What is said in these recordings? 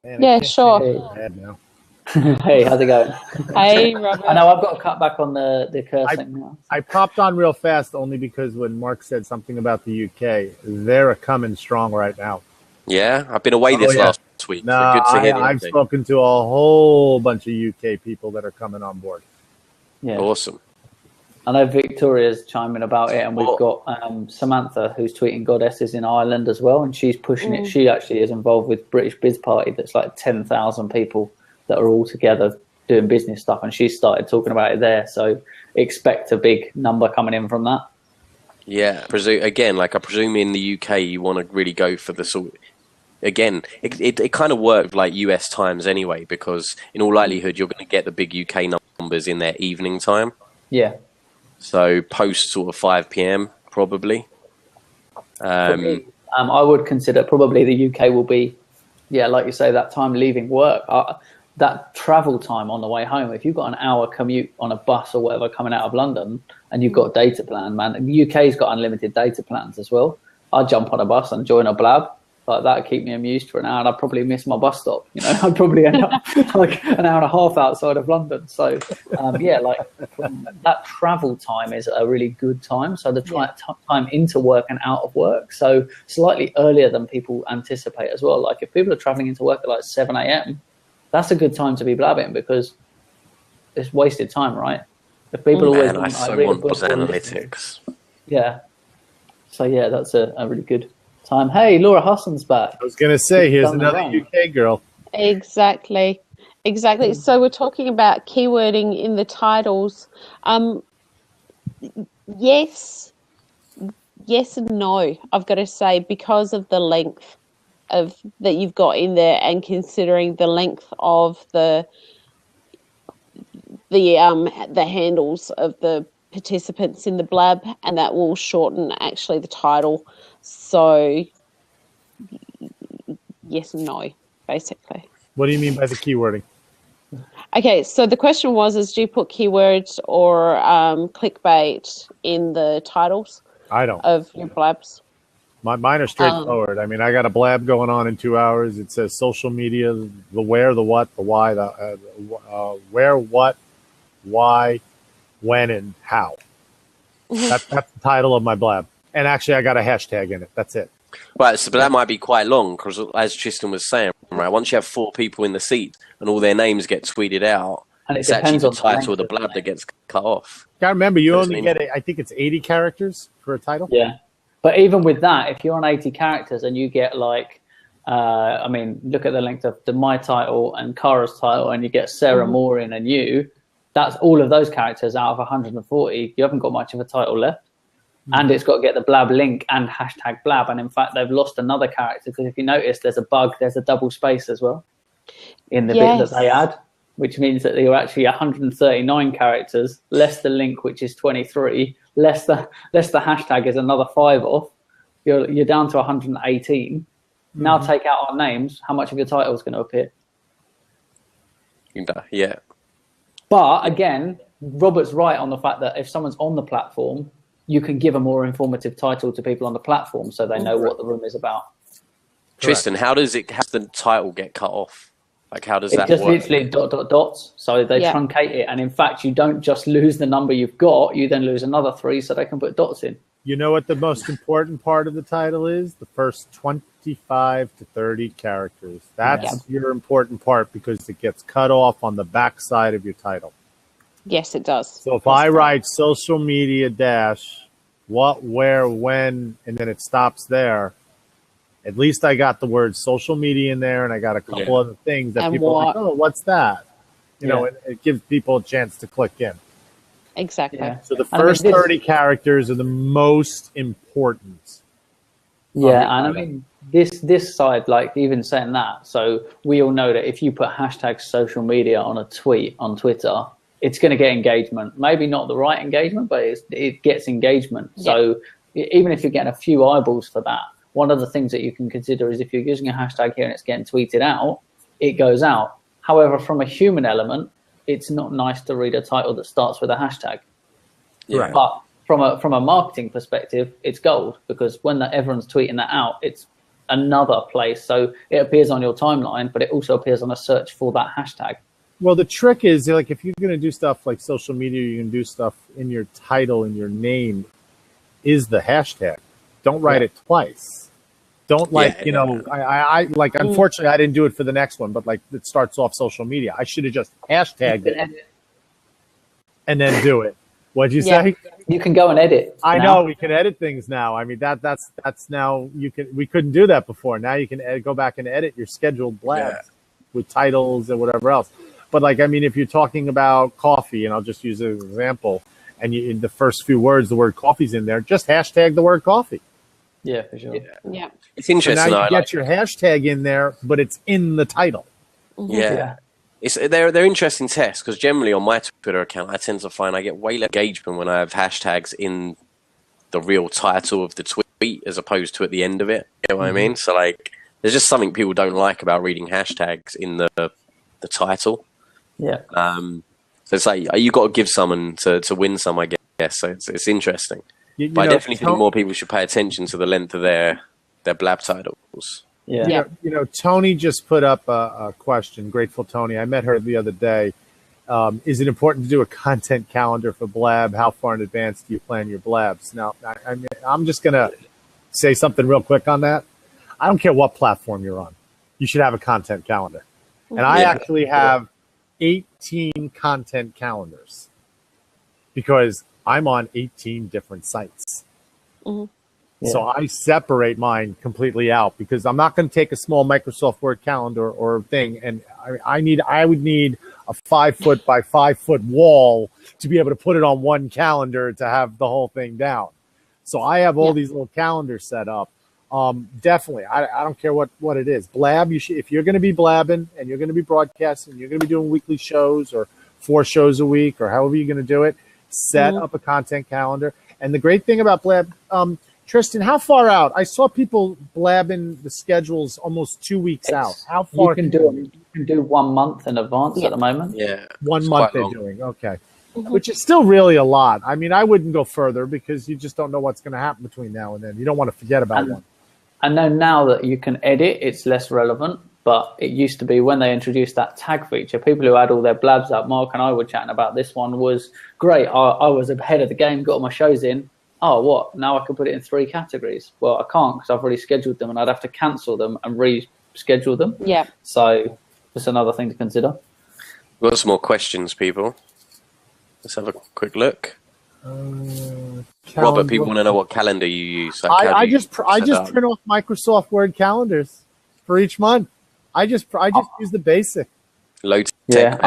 Man, Yeah, sure. Hey, how's it going? Hey, Robert. I know I've got to cut back on the cursing now. I popped on real fast only because when Mark said something about the UK, they're coming strong right now. Yeah, I've been away this last week. No, so good to hear I've spoken to a whole bunch of UK people that are coming on board. Yeah. Awesome. I know Victoria's chiming about it, and we've got Samantha, who's tweeting Goddesses in Ireland as well, and she's pushing it. She actually is involved with British Biz Party. That's like 10,000 people that are all together doing business stuff, and she started talking about it there. So expect a big number coming in from that. Yeah, again, like I presume in the UK you want to really go for the sort. Again, it kind of worked like US times anyway, because in all likelihood you're going to get the big UK numbers in their evening time. Yeah. So post sort of 5 p.m. probably. I would consider probably the UK will be, like you say, that time leaving work, that travel time on the way home. If you've got an hour commute on a bus or whatever coming out of London and you've got a data plan, man, the UK's got unlimited data plans as well. I'd jump on a bus and join a Blab. Like that would keep me amused for an hour, and I'd probably miss my bus stop. You know, I'd probably end up like an hour and a half outside of London. So, like that travel time is a really good time. So the time into work and out of work. So slightly earlier than people anticipate as well. Like if people are traveling into work at like 7 a.m., that's a good time to be blabbing because it's wasted time, right? If people always I so want those analytics. Yeah. So yeah, that's a really good time. Hey, Laura Husson's back. I was going to say, here's another UK girl. Exactly. So we're talking about keywording in the titles. Yes and no, I've got to say, because of the length of that you've got in there, and considering the length of the handles of the participants in the Blab, and that will shorten actually the title. So yes and no, basically. What do you mean by the keywording? Okay, so the question was, do you put keywords or clickbait in the titles? I don't. Of your Blabs? Mine are straightforward. I mean, I got a Blab going on in 2 hours. It says social media, the where, the what, the why, the where, what, why, when, and how. That's the title of my Blab. And actually, I got a hashtag in it. That's it. Right, so but that might be quite long because, as Tristan was saying, right, once you have 4 people in the seat and all their names get tweeted out, and it's actually the title of the Blab that gets cut off. I remember you only get, I think it's 80 characters for a title. Yeah, but even with that, if you're on 80 characters and you get like, look at the length of my title and Kara's title, and you get Sarah Moore in and you, that's all of those characters out of 140. You haven't got much of a title left. And it's got to get the Blab link and hashtag Blab. And in fact, they've lost another character because if you notice, there's a bug, there's a double space as well in the bit that they add, which means that you're actually 139 characters, less the link, which is 23, less the hashtag is another 5 off. You're down to 118. Now take out our names. How much of your title is going to appear? Yeah. But again, Robert's right on the fact that if someone's on the platform, you can give a more informative title to people on the platform so they know what the room is about. Tristan, how does the title get cut off? Like, how does that work? It's just literally ... dots. So they truncate it. And in fact, you don't just lose the number you've got, you then lose another 3 so they can put dots in. You know what the most important part of the title is? The first 25 to 30 characters. That's your important part because it gets cut off on the back side of your title. Yes, it does. So if I write social media dash what, where, when, and then it stops there, at least I got the word social media in there, and I got a couple other things that and people are like, oh, what's that? You know, it gives people a chance to click in. Exactly. Yeah. So the first 30 characters are the most important. Yeah, and this side, like even saying that, so we all know that if you put hashtag social media on a tweet on Twitter, it's going to get engagement. Maybe not the right engagement, but it gets engagement. Yeah. So even if you're getting a few eyeballs for that, one of the things that you can consider is if you're using a hashtag here and it's getting tweeted out, it goes out. However, from a human element, it's not nice to read a title that starts with a hashtag. Yeah. But from a marketing perspective, it's gold because when everyone's tweeting that out, it's another place. So it appears on your timeline, but it also appears on a search for that hashtag. Well, the trick is, like, if you're going to do stuff like social media, you can do stuff in your title, in your name is the hashtag. Don't write it twice. Don't I unfortunately I didn't do it for the next one, but like it starts off social media. I should have just hashtagged it and then do it. What'd you say? You can go and edit. I know we can edit things now. I mean that's now we couldn't do that before. Now you can go back and edit your scheduled blabs with titles and whatever else. But like, I mean, if you're talking about coffee, and I'll just use an example, and in the first few words, the word coffee's in there, just hashtag the word coffee. Yeah, for sure. Yeah. It's interesting. So now you get your hashtag in there, but it's in the title. Yeah. They're interesting tests, because generally on my Twitter account, I tend to find I get way less engagement when I have hashtags in the real title of the tweet as opposed to at the end of it. You know what I mean? So like, there's just something people don't like about reading hashtags in the title. Yeah. So it's like you got to give someone to win some, I guess. So it's interesting. But I definitely think more people should pay attention to the length of their Blab titles. Yeah. You know, Tony just put up a question. Grateful Tony. I met her the other day. Is it important to do a content calendar for Blab? How far in advance do you plan your Blabs? Now, I'm just going to say something real quick on that. I don't care what platform you're on. You should have a content calendar. And I actually have 18 content calendars because I'm on 18 different sites. So I separate mine completely out because I'm not going to take a small Microsoft Word calendar or thing. And I would need a 5 foot by 5 foot wall to be able to put it on one calendar to have the whole thing down. So I have all these little calendars set up. Definitely. I don't care what it is. Blab, if you're going to be blabbing and you're going to be broadcasting, you're going to be doing weekly shows or 4 shows a week or however you're going to do it, set up a content calendar. And the great thing about Blab, Tristan, how far out? I saw people blabbing the schedules almost 2 weeks out. How far? You can do 1 month in advance at the moment. Yeah. 1 month they're doing. Okay. Which is still really a lot. I mean, I wouldn't go further because you just don't know what's going to happen between now and then. You don't want to forget about one. I know now that you can edit, it's less relevant, but it used to be when they introduced that tag feature, people who had all their blabs up, Mark and I were chatting about this one, was great. I was ahead of the game, got all my shows in. Oh, what? Now I can put it in 3 categories. Well, I can't because I've already scheduled them and I'd have to cancel them and reschedule them. Yeah. So that's another thing to consider. We've got some more questions, people. Let's have a quick look. Robert, people want to know what calendar you use. Like I just print off Microsoft Word calendars for each month. I just use the basic. Low tech,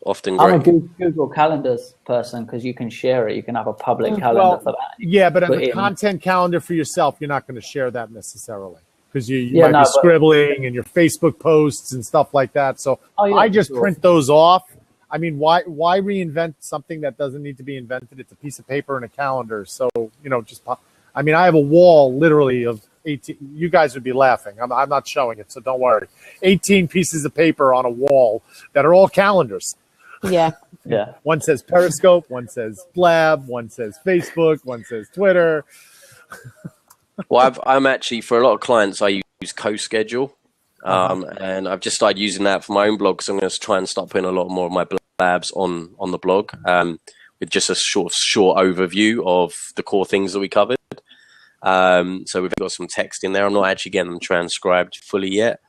often great. I'm a Google Calendars person because you can share it. You can have a public calendar for that. Yeah, but a content calendar for yourself, you're not going to share that necessarily because you might be scribbling and your Facebook posts and stuff like that. So I just print those off. I mean, why reinvent something that doesn't need to be invented? It's a piece of paper and a calendar. So, I mean, I have a wall literally of 18. You guys would be laughing. I'm not showing it, so don't worry. 18 pieces of paper on a wall that are all calendars. Yeah. Yeah. One says Periscope, one says Blab, one says Facebook, one says Twitter. Well, I'm actually, for a lot of clients, I use CoSchedule. And I've just started using that for my own blog, so I'm going to try and start putting a lot more of my blabs on the blog with just a short overview of the core things that we covered. So we've got some text in there. I'm not actually getting them transcribed fully yet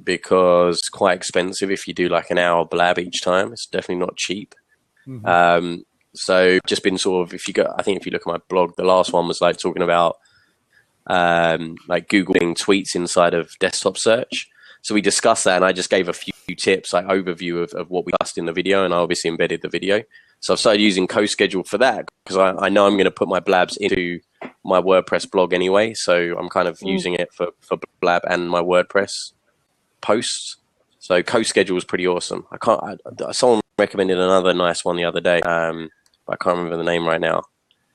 because it's quite expensive if you do like an hour blab each time. It's definitely not cheap. So just been sort of, if you look at my blog, the last one was like talking about like Googling tweets inside of desktop search. So we discussed that, and I just gave a few tips, like overview of what we discussed in the video, and I obviously embedded the video. So I've started using CoSchedule for that because I know I'm going to put my blabs into my WordPress blog anyway. So I'm kind of using it for Blab and my WordPress posts. So CoSchedule is pretty awesome. Someone recommended another nice one the other day, but I can't remember the name right now.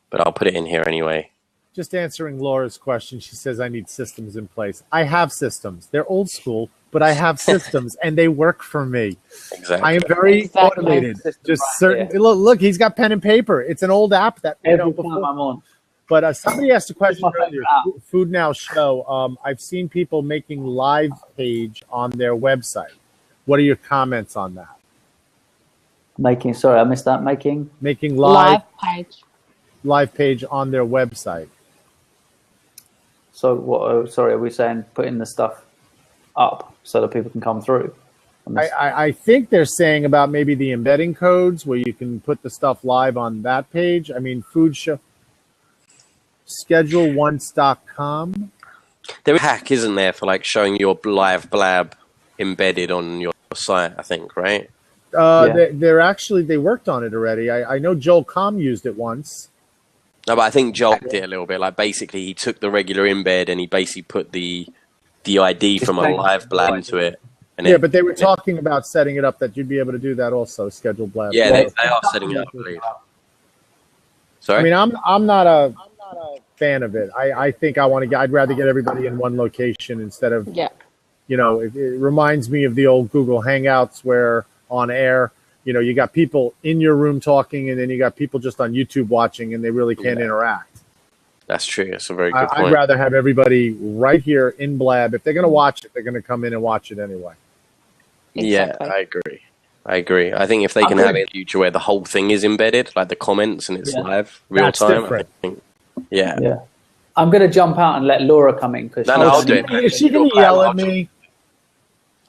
But I'll put it in here anyway. Just answering Laura's question, she says, I need systems in place. I have systems. They're old school, but I have systems, and they work for me. Exactly. I am very automated. Just certain. Look, he's got pen and paper. It's an old app that every time I'm on. But somebody asked a question my earlier. Food Now Show. I've seen people making live page on their website. What are your comments on that? Sorry, I missed that. Making live page on their website. So what? Sorry, are we saying putting the stuff up so that people can come through? I think they're saying about maybe the embedding codes where you can put the stuff live on that page. I mean, food show. ScheduleOnce.com. There is a hack, isn't there, for like showing your live Blab embedded on your site, I think, right? They worked on it already. I know Joel Com used it once. No, but I think Joel did a little bit. Like basically he took the regular embed and he basically put the ID from a live Blab into it. And but they were talking about setting it up that you'd be able to do that also, schedule Blab. Yeah, they are setting it up, I believe. Sorry? I mean, I'm not a fan of it. I think I'd rather get everybody in one location instead of, you know, it reminds me of the old Google Hangouts where on air, you know, you got people in your room talking and then you got people just on YouTube watching and they really can't interact. That's true. That's a very good point. I'd rather have everybody right here in Blab. If they're going to watch it, they're going to come in and watch it anyway. Exactly. Yeah, I agree. I think if they can have it in the future where the whole thing is embedded, like the comments and it's live, real time. Different. I think, yeah. I'm going to jump out and let Laura come in. Cause I'll do it. Is she going to yell at me?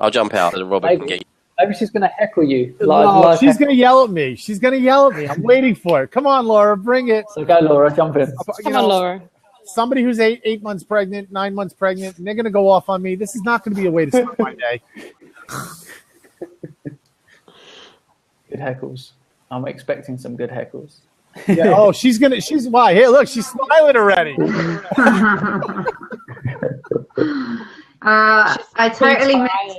I'll jump out and Robert can get you. Maybe she's going to heckle you. No, she's going to yell at me. She's going to yell at me. I'm waiting for it. Come on, Laura, bring it. So go, Laura, jump in. Come on, Laura. Somebody who's 8 months pregnant, 9 months pregnant, and they're going to go off on me. This is not going to be a way to start my day. Good heckles. I'm expecting some good heckles. Yeah. Oh, she's why? Here, look, she's smiling already. I totally missed.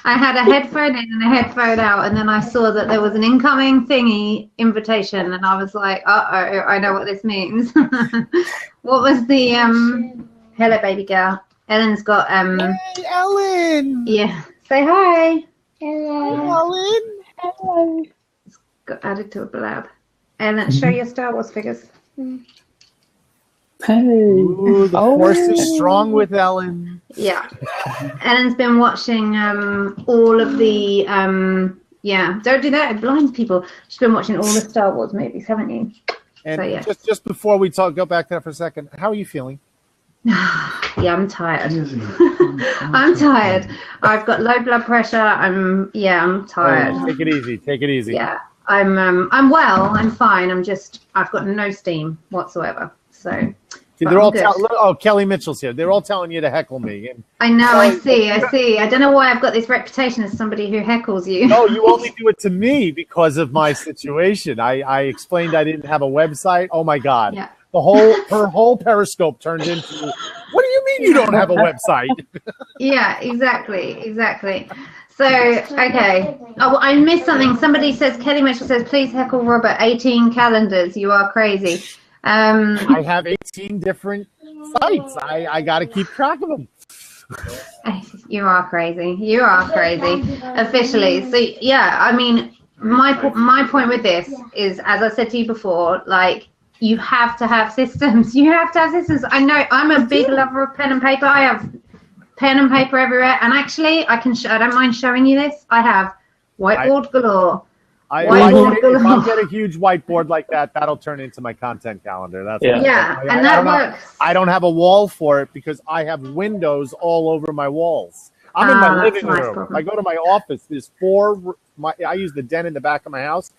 I had a headphone in and a headphone out, and then I saw that there was an incoming thingy invitation, and I was like, "Uh-oh, I know what this means." What was the hello, baby girl? Ellen's got Hey, Ellen. Yeah, say hi. Hello, Ellen. Hello. It's got added to a Blab. Ellen, show your Star Wars figures. Hey. Ooh, the force is strong with Ellen. Yeah. Ellen's been watching all of the don't do that, it blinds people. She's been watching all the Star Wars movies, haven't you? And so, yeah. just before we go back to that for a second, how are you feeling? Yeah, I'm tired. I'm tired. I've got low blood pressure. I'm tired. Take it easy. Take it easy. Yeah. I'm well, I'm fine. I've got no steam whatsoever. So they're all Kelly Mitchell's here. They're all telling you to heckle me. I know, I see. I don't know why I've got this reputation as somebody who heckles you. No, you only do it to me because of my situation. I explained I didn't have a website. Oh my God. Yeah. Her whole Periscope turned into, what do you mean you don't have a website? Yeah, exactly. So, okay. Oh, I missed something. Somebody says, Kelly Mitchell says, please heckle Robert, 18 calendars. You are crazy. I have 18 different sites. I got to keep track of them. You are crazy. Officially. So, yeah, I mean, my point with this is, as I said to you before, like, you have to have systems. I know I'm a big lover of pen and paper. I have pen and paper everywhere. And actually, I don't mind showing you this. I have whiteboard galore. If I get a huge whiteboard like that, that'll turn into my content calendar. That's and that works. I don't have a wall for it because I have windows all over my walls. I'm in my living room. Problem. I go to my office. There's I use the den in the back of my house.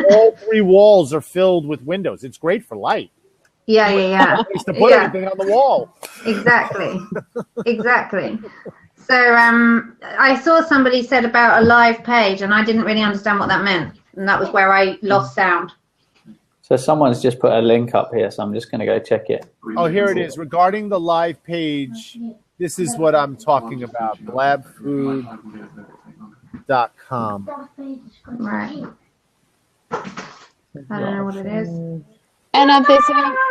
All 3 walls are filled with windows. It's great for light. Yeah. It's to put everything on the wall. Exactly. So I saw somebody said about a live page, and I didn't really understand what that meant, and that was where I lost sound. So someone's just put a link up here, so I'm just going to go check it. Oh, here it is. Regarding the live page, this is what I'm talking about. Blabfood.com. Right. I don't know what it is. Anna,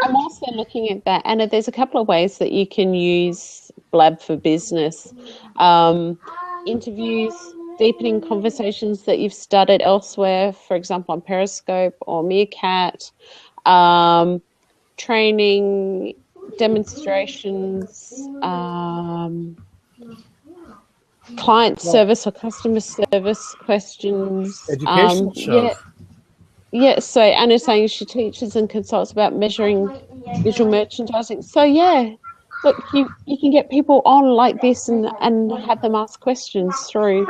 I'm also looking at that. Anna, there's a couple of ways that you can use Blab for business. Interviews, deepening conversations that you've started elsewhere, for example, on Periscope or Meerkat. training, demonstrations, client service or customer service questions. Educational shows. Yeah, so Anna's saying she teaches and consults about measuring visual merchandising. So yeah, look, you can get people on like this and have them ask questions through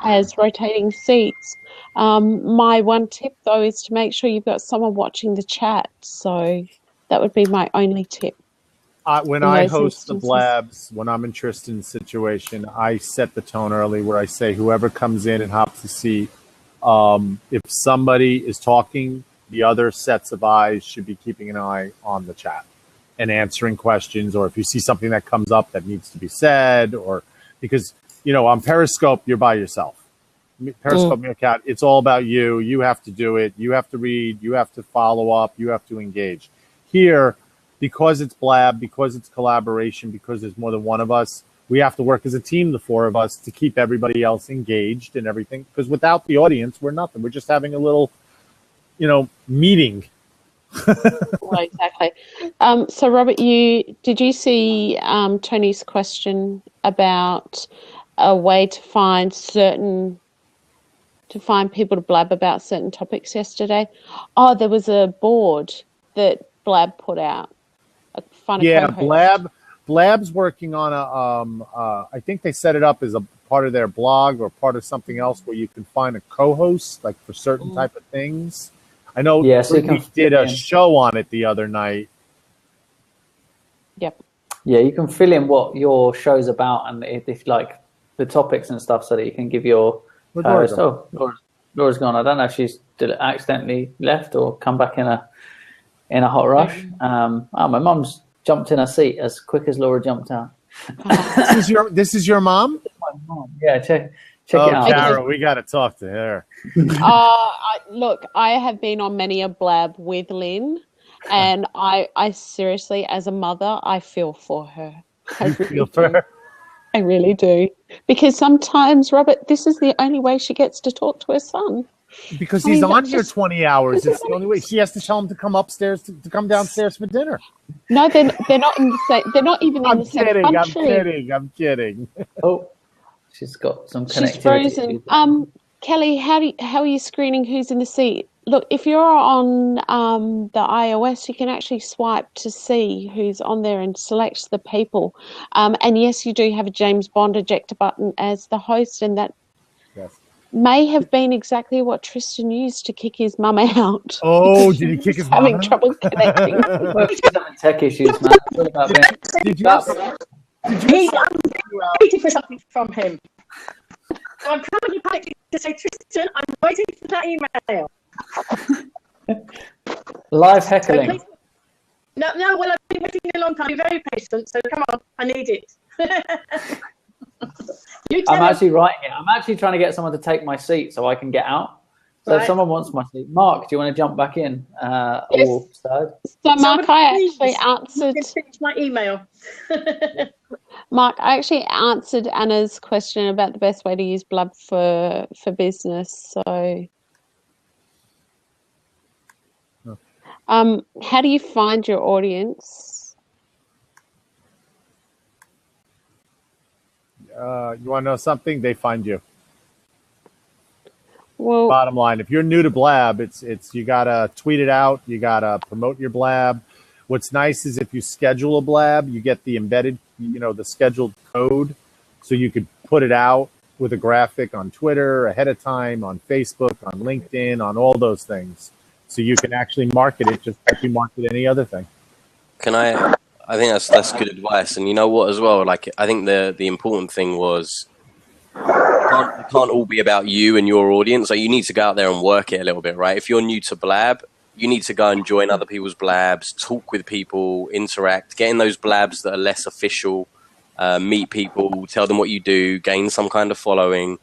as rotating seats. My one tip though is to make sure you've got someone watching the chat. So that would be my only tip. When I host the Blabs, when I'm interested in the situation, I set the tone early where I say whoever comes in and hops the seat, if somebody is talking, the other sets of eyes should be keeping an eye on the chat and answering questions, or if you see something that comes up that needs to be said, or because, on Periscope, you're by yourself. Periscope Meerkat, it's all about you. You have to do it. You have to read. You have to follow up. You have to engage. Here, because it's Blab, because it's collaboration, because there's more than one of us, we have to work as a team, the four of us, to keep everybody else engaged and everything. Because without the audience, we're nothing. We're just having a little, meeting. Right, exactly. So, Robert, did you see Tony's question about a way to find people to blab about certain topics yesterday? Oh, there was a board that Blab put out. Blab's working on I think they set it up as a part of their blog or part of something else where you can find a co-host, like for certain type of things. I know we did a show on it the other night. Yep. Yeah, you can fill in what your show's about and if like the topics and stuff so that you can give your host. Oh, Laura's gone. I don't know if she's accidentally left or come back in a hot rush. My mum's jumped in her seat as quick as Laura jumped out. This is your mom? My mom. Yeah, check it out. Carol, we got to talk to her. Look, I have been on many a Blab with Lynn, and I seriously, as a mother, I feel for her. I really do. Because sometimes, Robert, this is the only way she gets to talk to her son. Because he's on here 20 hours. It's the only way. She has to tell him to come upstairs, to come downstairs for dinner. No, they're not in the same. They're not even in the same country. I'm kidding. Oh, she's got some connectivity. She's frozen. Kelly, how are you screening who's in the seat? Look, if you're on the iOS, you can actually swipe to see who's on there and select the people. And yes, you do have a James Bond ejector button as the host, and that may have been exactly what Tristan used to kick his mum out. Oh, did he kick his mum out? Having trouble connecting. Well, she's having tech issues, man. Did you I'm waiting for something from him. So I'm probably panicking to say, Tristan, I'm waiting for that email. Live heckling. No, well, I've been waiting a long time. Be very patient, so come on, I need it. I'm actually writing it. I'm actually trying to get someone to take my seat so I can get out. So if someone wants my seat, Mark, do you want to jump back in? Yes. So, Mark, I actually answered my email. Mark, I actually answered Anna's question about the best way to use Blab for business. So, how do you find your audience? You want to know something? They find you. Well, bottom line, if you're new to Blab, it's you gotta tweet it out. You gotta promote your Blab. What's nice is if you schedule a Blab, you get the embedded, the scheduled code, so you could put it out with a graphic on Twitter ahead of time, on Facebook, on LinkedIn, on all those things, so you can actually market it just like you market any other thing. I think that's good advice, and you know what as well. Like I think the important thing was. It can't all be about you and your audience. Like you need to go out there and work it a little bit, right? If you're new to Blab, you need to go and join other people's Blabs, talk with people, interact, get in those Blabs that are less official, meet people, tell them what you do, gain some kind of following,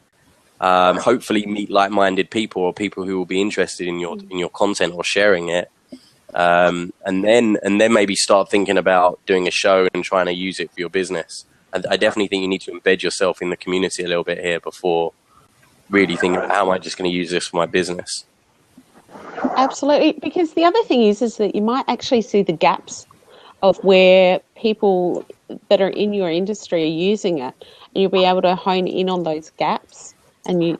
hopefully meet like-minded people or people who will be interested in your content or sharing it, and then maybe start thinking about doing a show and trying to use it for your business. I definitely think you need to embed yourself in the community a little bit here before really thinking about how am I just going to use this for my business. Absolutely, because the other thing is that you might actually see the gaps of where people that are in your industry are using it, and you'll be able to hone in on those gaps and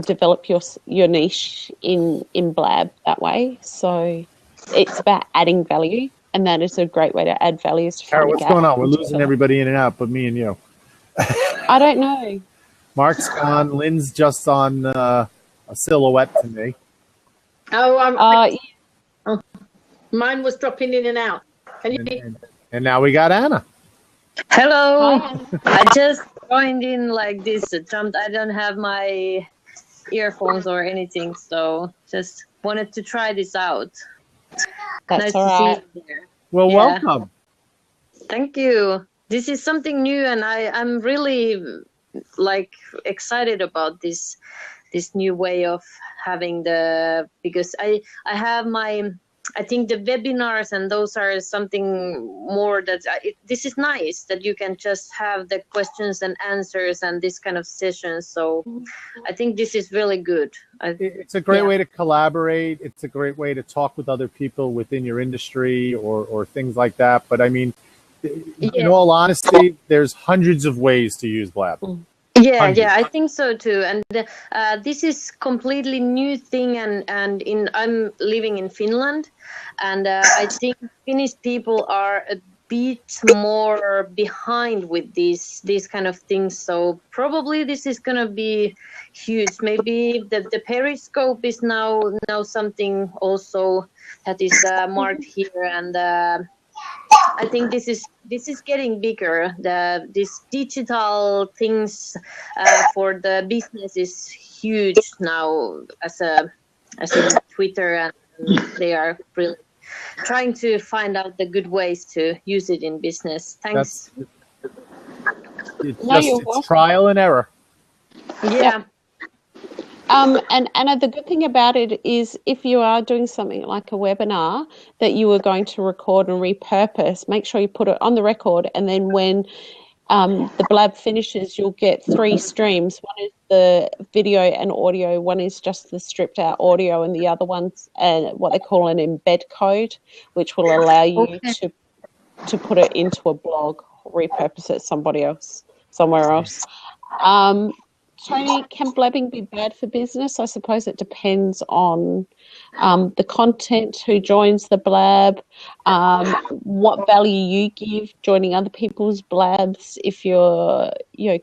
develop your niche in Blab that way. So it's about adding value, and that is a great way to add value. Is to Kara, find a what's gap. going on? We're losing everybody in and out, but me and you. I don't know. Mark's gone. Lynn's just on a silhouette to me. Oh, mine was dropping in and out. Can you? And now we got Anna. Hello. Hi. I just joined in like this. I don't have my earphones or anything, so just wanted to try this out. That's Nice all to right. see you there. Well, Yeah. welcome. Thank you. This is something new, and I'm really like excited about this new way of having because I have I think the webinars and those are something more that this is nice that you can just have the questions and answers and this kind of sessions. So I think this is really good. It's a great way to collaborate. It's a great way to talk with other people within your industry or things like that. But I mean, in all honesty, there's hundreds of ways to use Blab. Yeah, I think so too. And this is completely new thing. And I'm living in Finland, and I think Finnish people are a bit more behind with these kind of things. So probably this is gonna be huge. Maybe the Periscope is now something also that is marked here, and I think this is getting bigger. This digital things for the business is huge now, as in Twitter, and they are really trying to find out the good ways to use it in business. Thanks. It's trial and error. Yeah. And Anna, the good thing about it is if you are doing something like a webinar that you are going to record and repurpose, make sure you put it on the record, and then when the Blab finishes, you'll get 3 streams. One is the video and audio, one is just the stripped out audio, and the other one's what they call an embed code, which will allow you to put it into a blog, repurpose it somewhere else. Tony, can blabbing be bad for business? I suppose it depends on the content, who joins the blab, what value you give joining other people's blabs. If you're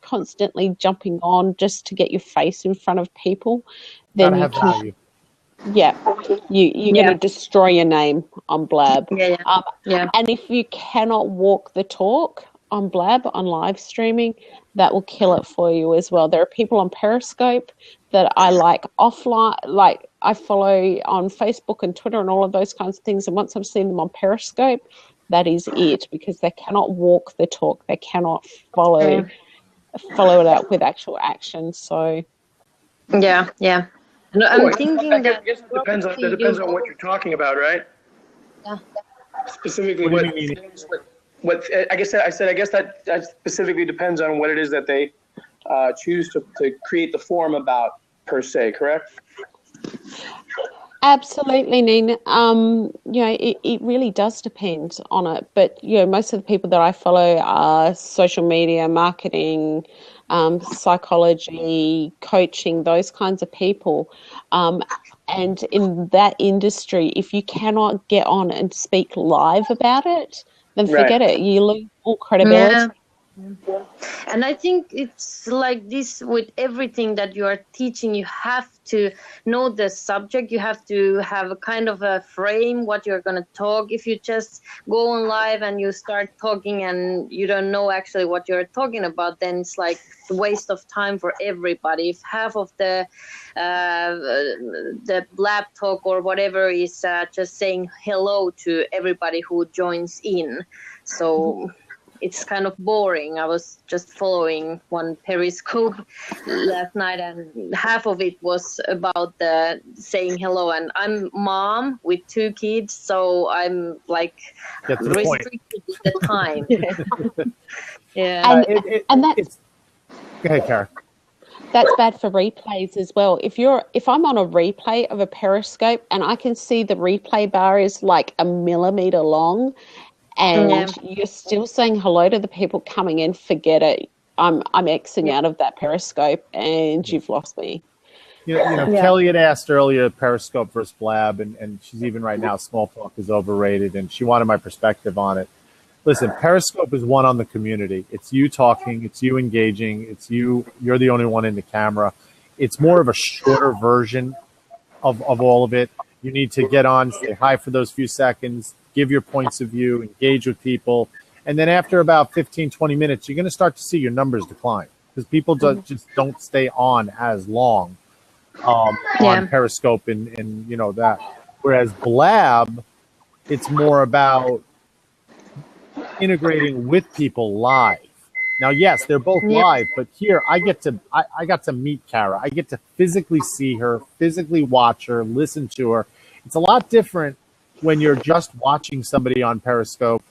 constantly jumping on just to get your face in front of people, then you can. Value. Yeah, you're going to destroy your name on Blab. And if you cannot walk the talk on Blab, on live streaming, that will kill it for you as well. There are people on Periscope that I like offline, like I follow on Facebook and Twitter and all of those kinds of things. And once I've seen them on Periscope, that is it, because they cannot walk the talk. They cannot follow it out with actual action. So, yeah. No, I'm thinking that I guess it depends on what you're talking about, right? Yeah. Specifically, what I guess that specifically depends on what it is that they choose to create the forum about, per se, correct? Absolutely, Nina. It really does depend on it. But most of the people that I follow are social media, marketing, psychology, coaching, those kinds of people. And in that industry, if you cannot get on and speak live about it, then forget it. You lose all credibility. Yeah. And I think it's like this with everything that you are teaching. You have to know the subject. You have to have a kind of a frame what you're going to talk. If you just go on live and you start talking and you don't know actually what you're talking about, then it's like a waste of time for everybody. If half of the Blab talk or whatever is just saying hello to everybody who joins in, so it's kind of boring. I was just following one Periscope last night, and half of it was about the saying hello. And I'm mom with 2 kids, so I'm like restricted with the time. And that's. Go ahead, Kara. that's bad for replays as well. If I'm on a replay of a Periscope and I can see the replay bar is like a millimeter long, and you're still saying hello to the people coming in, forget it. I'm Xing out of that Periscope, and you've lost me. You know, Kelly had asked earlier, Periscope versus Blab, and she's even right now, small talk is overrated, and she wanted my perspective on it. Listen, Periscope is one on the community. It's you talking, it's you engaging, it's you're the only one in the camera. It's more of a shorter version of all of it. You need to get on, say hi for those few seconds, give your points of view, engage with people. And then after about 15, 20 minutes, you're going to start to see your numbers decline because people just don't stay on as long on Periscope and you know that. Whereas Blab, it's more about integrating with people live. Now, yes, they're both live, but here I got to meet Kara. I get to physically see her, physically watch her, listen to her. It's a lot different when you're just watching somebody on Periscope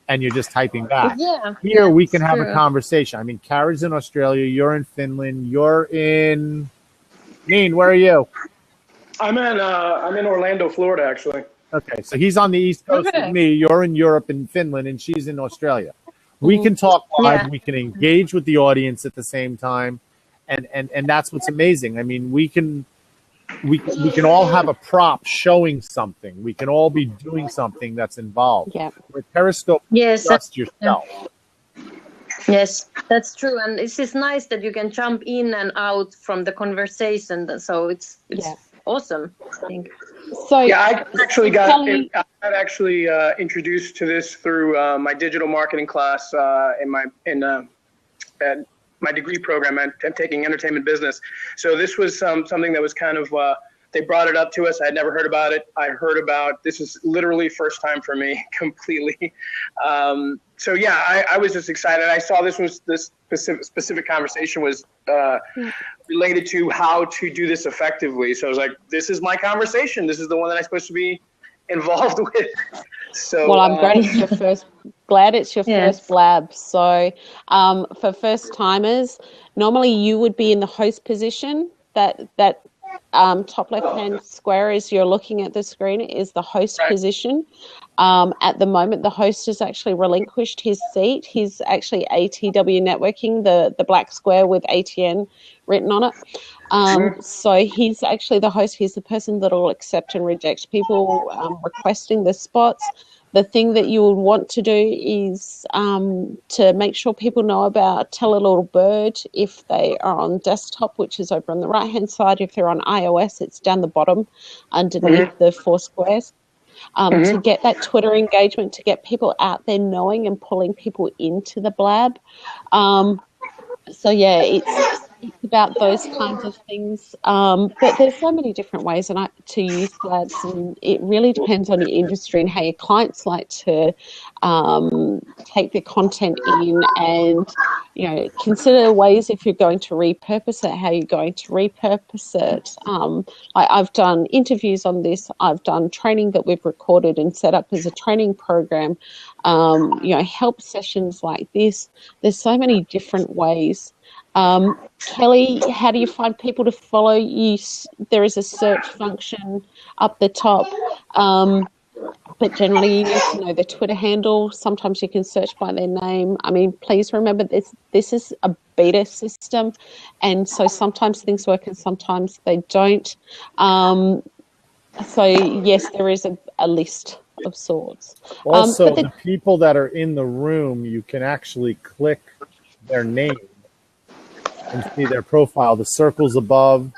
and you're just typing back. Here we can have a conversation. I mean, Kara's in Australia, you're in Finland, you're in Neen, where are you? I'm in Orlando, Florida, actually. Okay, so he's on the East Coast with me. You're in Europe and Finland, and she's in Australia. We can talk live. We can engage with the audience at the same time, and that's what's amazing. I mean, we can all have a prop showing something. We can all be doing something that's involved. Yeah. With Periscope, just yourself. Yes, that's true, and it's just nice that you can jump in and out from the conversation. So it's awesome, I think. So I actually got introduced to this through my digital marketing class in my degree program. I'm taking entertainment business. So this was something that was kind of they brought it up to us. I had never heard about it. I heard about this is literally first time for me completely. So yeah, I was just excited. I saw this specific conversation was related to how to do this effectively. So I was like, this is my conversation. This is the one that I'm supposed to be involved with. So well, I'm glad it's your first first Blab. So for first timers, normally you would be in the host position. That top left hand square as you're looking at the screen is the host position. At the moment, the host has actually relinquished his seat. He's actually ATW Networking, the black square with ATN written on it. So he's actually the host. He's the person that will accept and reject people requesting the spots. The thing that you would want to do is to make sure people know about Tell a Little Bird if they are on desktop, which is over on the right-hand side. If they're on iOS, it's down the bottom underneath the four squares. To get that Twitter engagement, to get people out there knowing and pulling people into the Blab. So, yeah, it's about those kinds of things. But there's so many different ways to use Blabs, and it really depends on your industry and how your clients like to take their content in, and consider ways if you're going to repurpose it, how you're going to repurpose it. I've done interviews on this. I've done training that we've recorded and set up as a training program. Help sessions like this. There's so many different ways. Kelly, how do you find people to follow you? There is a search function up the top, but generally you need to know the Twitter handle. Sometimes you can search by their name. I mean, please remember this is a beta system, and so sometimes things work and sometimes they don't. So yes, there is a list of sorts. Also, the people that are in the room, you can actually click their name and see their profile. The circles above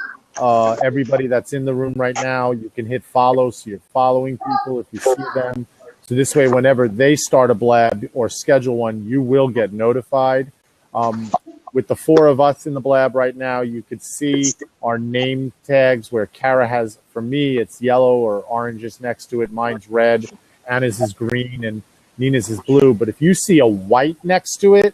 everybody that's in the room right now, you can hit follow, so you're following people if you see them. So this way, whenever they start a Blab or schedule one, you will get notified. With the four of us in the Blab right now, you could see our name tags where Kara has, for me, it's yellow or orange just next to it. Mine's red, Anna's is green, and Nina's is blue. But if you see a white next to it,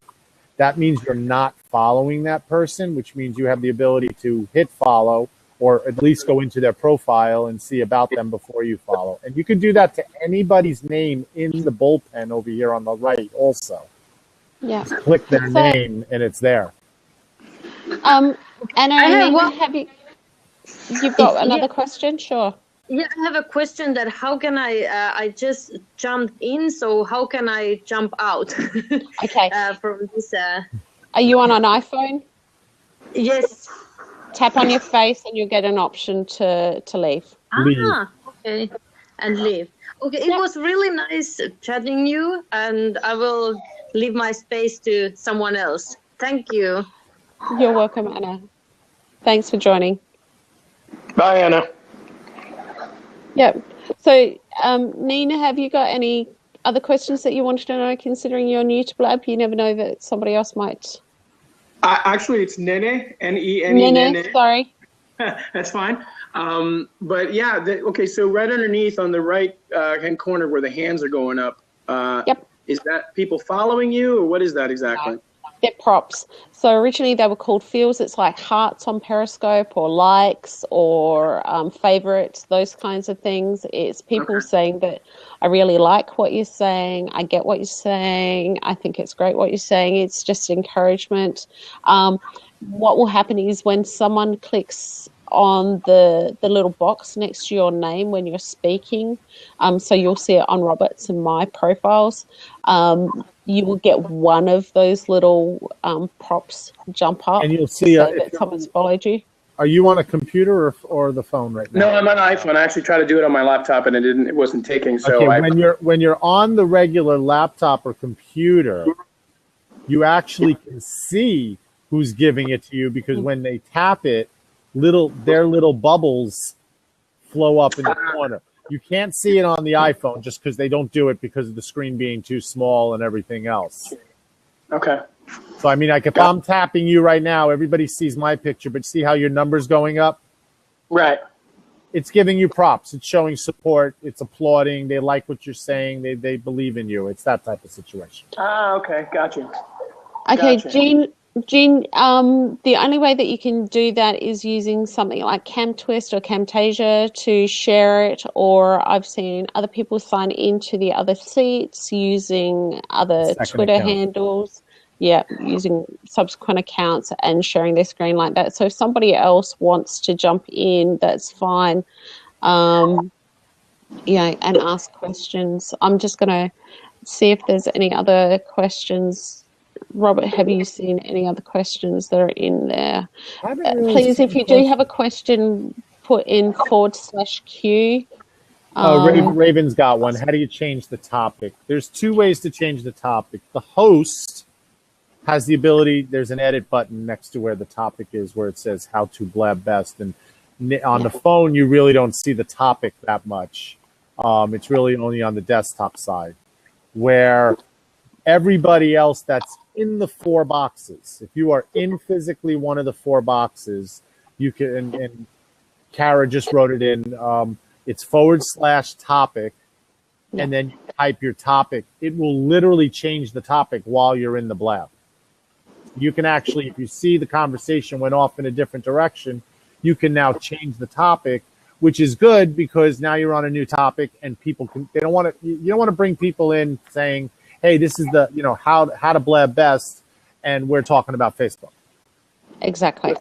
that means you're not following that person, which means you have the ability to hit follow or at least go into their profile and see about them before you follow. And you can do that to anybody's name in the bullpen over here on the right also. Yeah. Just click their name and it's there. Anna, I have Nina, one. you've got another question? Sure. Yeah, I have a question that how can I just jumped in, so how can I jump out Okay. from this? Are you on an iPhone? Yes. Tap on your face and you'll get an option to leave. Okay. And leave. Okay, it was really nice chatting you, and I will leave my space to someone else. Thank you. You're welcome, Anna. Thanks for joining. Bye, Anna. Yep. So, Nina, have you got any other questions that you wanted to know, considering you're new to Blab? You never know that somebody else might. Actually, it's Nene, Nene. Nene, sorry. That's fine. But yeah, okay, so right underneath on the right hand corner where the hands are going up, Yep. is that people following you, or what is that exactly? No, they're props. So originally they were called fields. It's like hearts on Periscope or likes or favorites, those kinds of things. It's people saying that I really like what you're saying. I get what you're saying. I think it's great what you're saying. It's just encouragement. What will happen is when someone clicks on the little box next to your name when you're speaking, so you'll see it on Robert's and my profiles, you will get one of those little props jump up, and you'll see that someone's followed you. Are you on a computer or the phone right now? No, I'm on an iPhone. I actually tried to do it on my laptop, and it wasn't taking. So when you're on the regular laptop or computer, you actually can see who's giving it to you, because when they tap it, their little bubbles flow up in the corner. You can't see it on the iPhone just because they don't do it because of the screen being too small and everything else. Okay. So, I mean, like if I'm tapping you right now, everybody sees my picture, but see how your number's going up? Right. It's giving you props. It's showing support. It's applauding. They like what you're saying. They believe in you. It's that type of situation. Okay. Gotcha. Okay, Gotcha. Jean, the only way that you can do that is using something like CamTwist or Camtasia to share it, or I've seen other people sign into the other seats using other Twitter handles. Yeah, using subsequent accounts and sharing their screen like that. So if somebody else wants to jump in, that's fine. And ask questions. I'm just going to see if there's any other questions. Robert, have you seen any other questions that are in there? Please, if you do have a question, put in /Q. Raven's got one. How do you change the topic? There's two ways to change the topic. The host has the ability, there's an edit button next to where the topic is, where it says how to blab best. And on the phone, you really don't see the topic that much. It's really only on the desktop side, where everybody else that's in the 4 boxes, if you are in physically one of the 4 boxes, you can, and Kara just wrote it in, it's /topic, and then you type your topic. It will literally change the topic while you're in the blab. You can actually, if you see the conversation went off in a different direction, you can now change the topic, which is good because now you're on a new topic and people can, you don't want to bring people in saying, hey, this is the, how to blab best, and we're talking about Facebook. Exactly.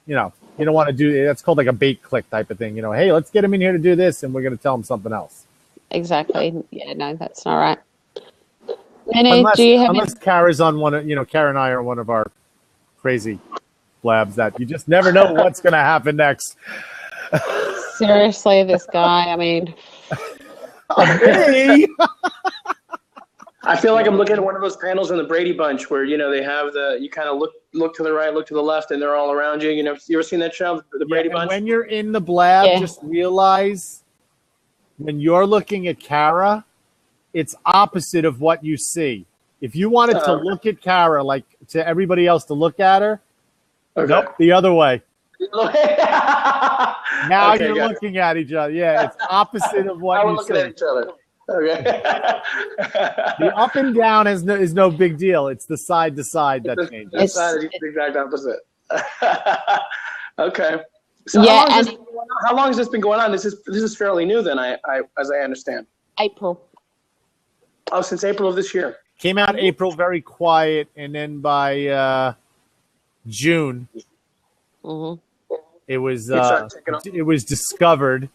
You don't want to do, that's called like a bait click type of thing. Hey, let's get them in here to do this, and we're going to tell them something else. Exactly. Yeah, no, that's not right. Unless Kara's on one of, Kara and I are one of our crazy blabs that you just never know what's going to happen next. Seriously, this guy, I mean. Hey! I feel like I'm looking at one of those panels in the Brady Bunch where, they have you kind of look to the right, look to the left, and they're all around you. You ever seen that show, the Brady Bunch? When you're in the blab, just realize when you're looking at Kara, it's opposite of what you see. If you wanted to look at Kara like to everybody else to look at her, nope, the other way. Now you're looking at each other. Yeah, it's opposite of what you see. We're looking at each other. Okay. The up and down is no big deal. It's the side to side that changes. The side is the exact opposite. Okay. So how long has this been going on? This is fairly new then, as I understand. April. Oh, since April of this year. Came out April, very quiet, and then by June, It was taking it was discovered.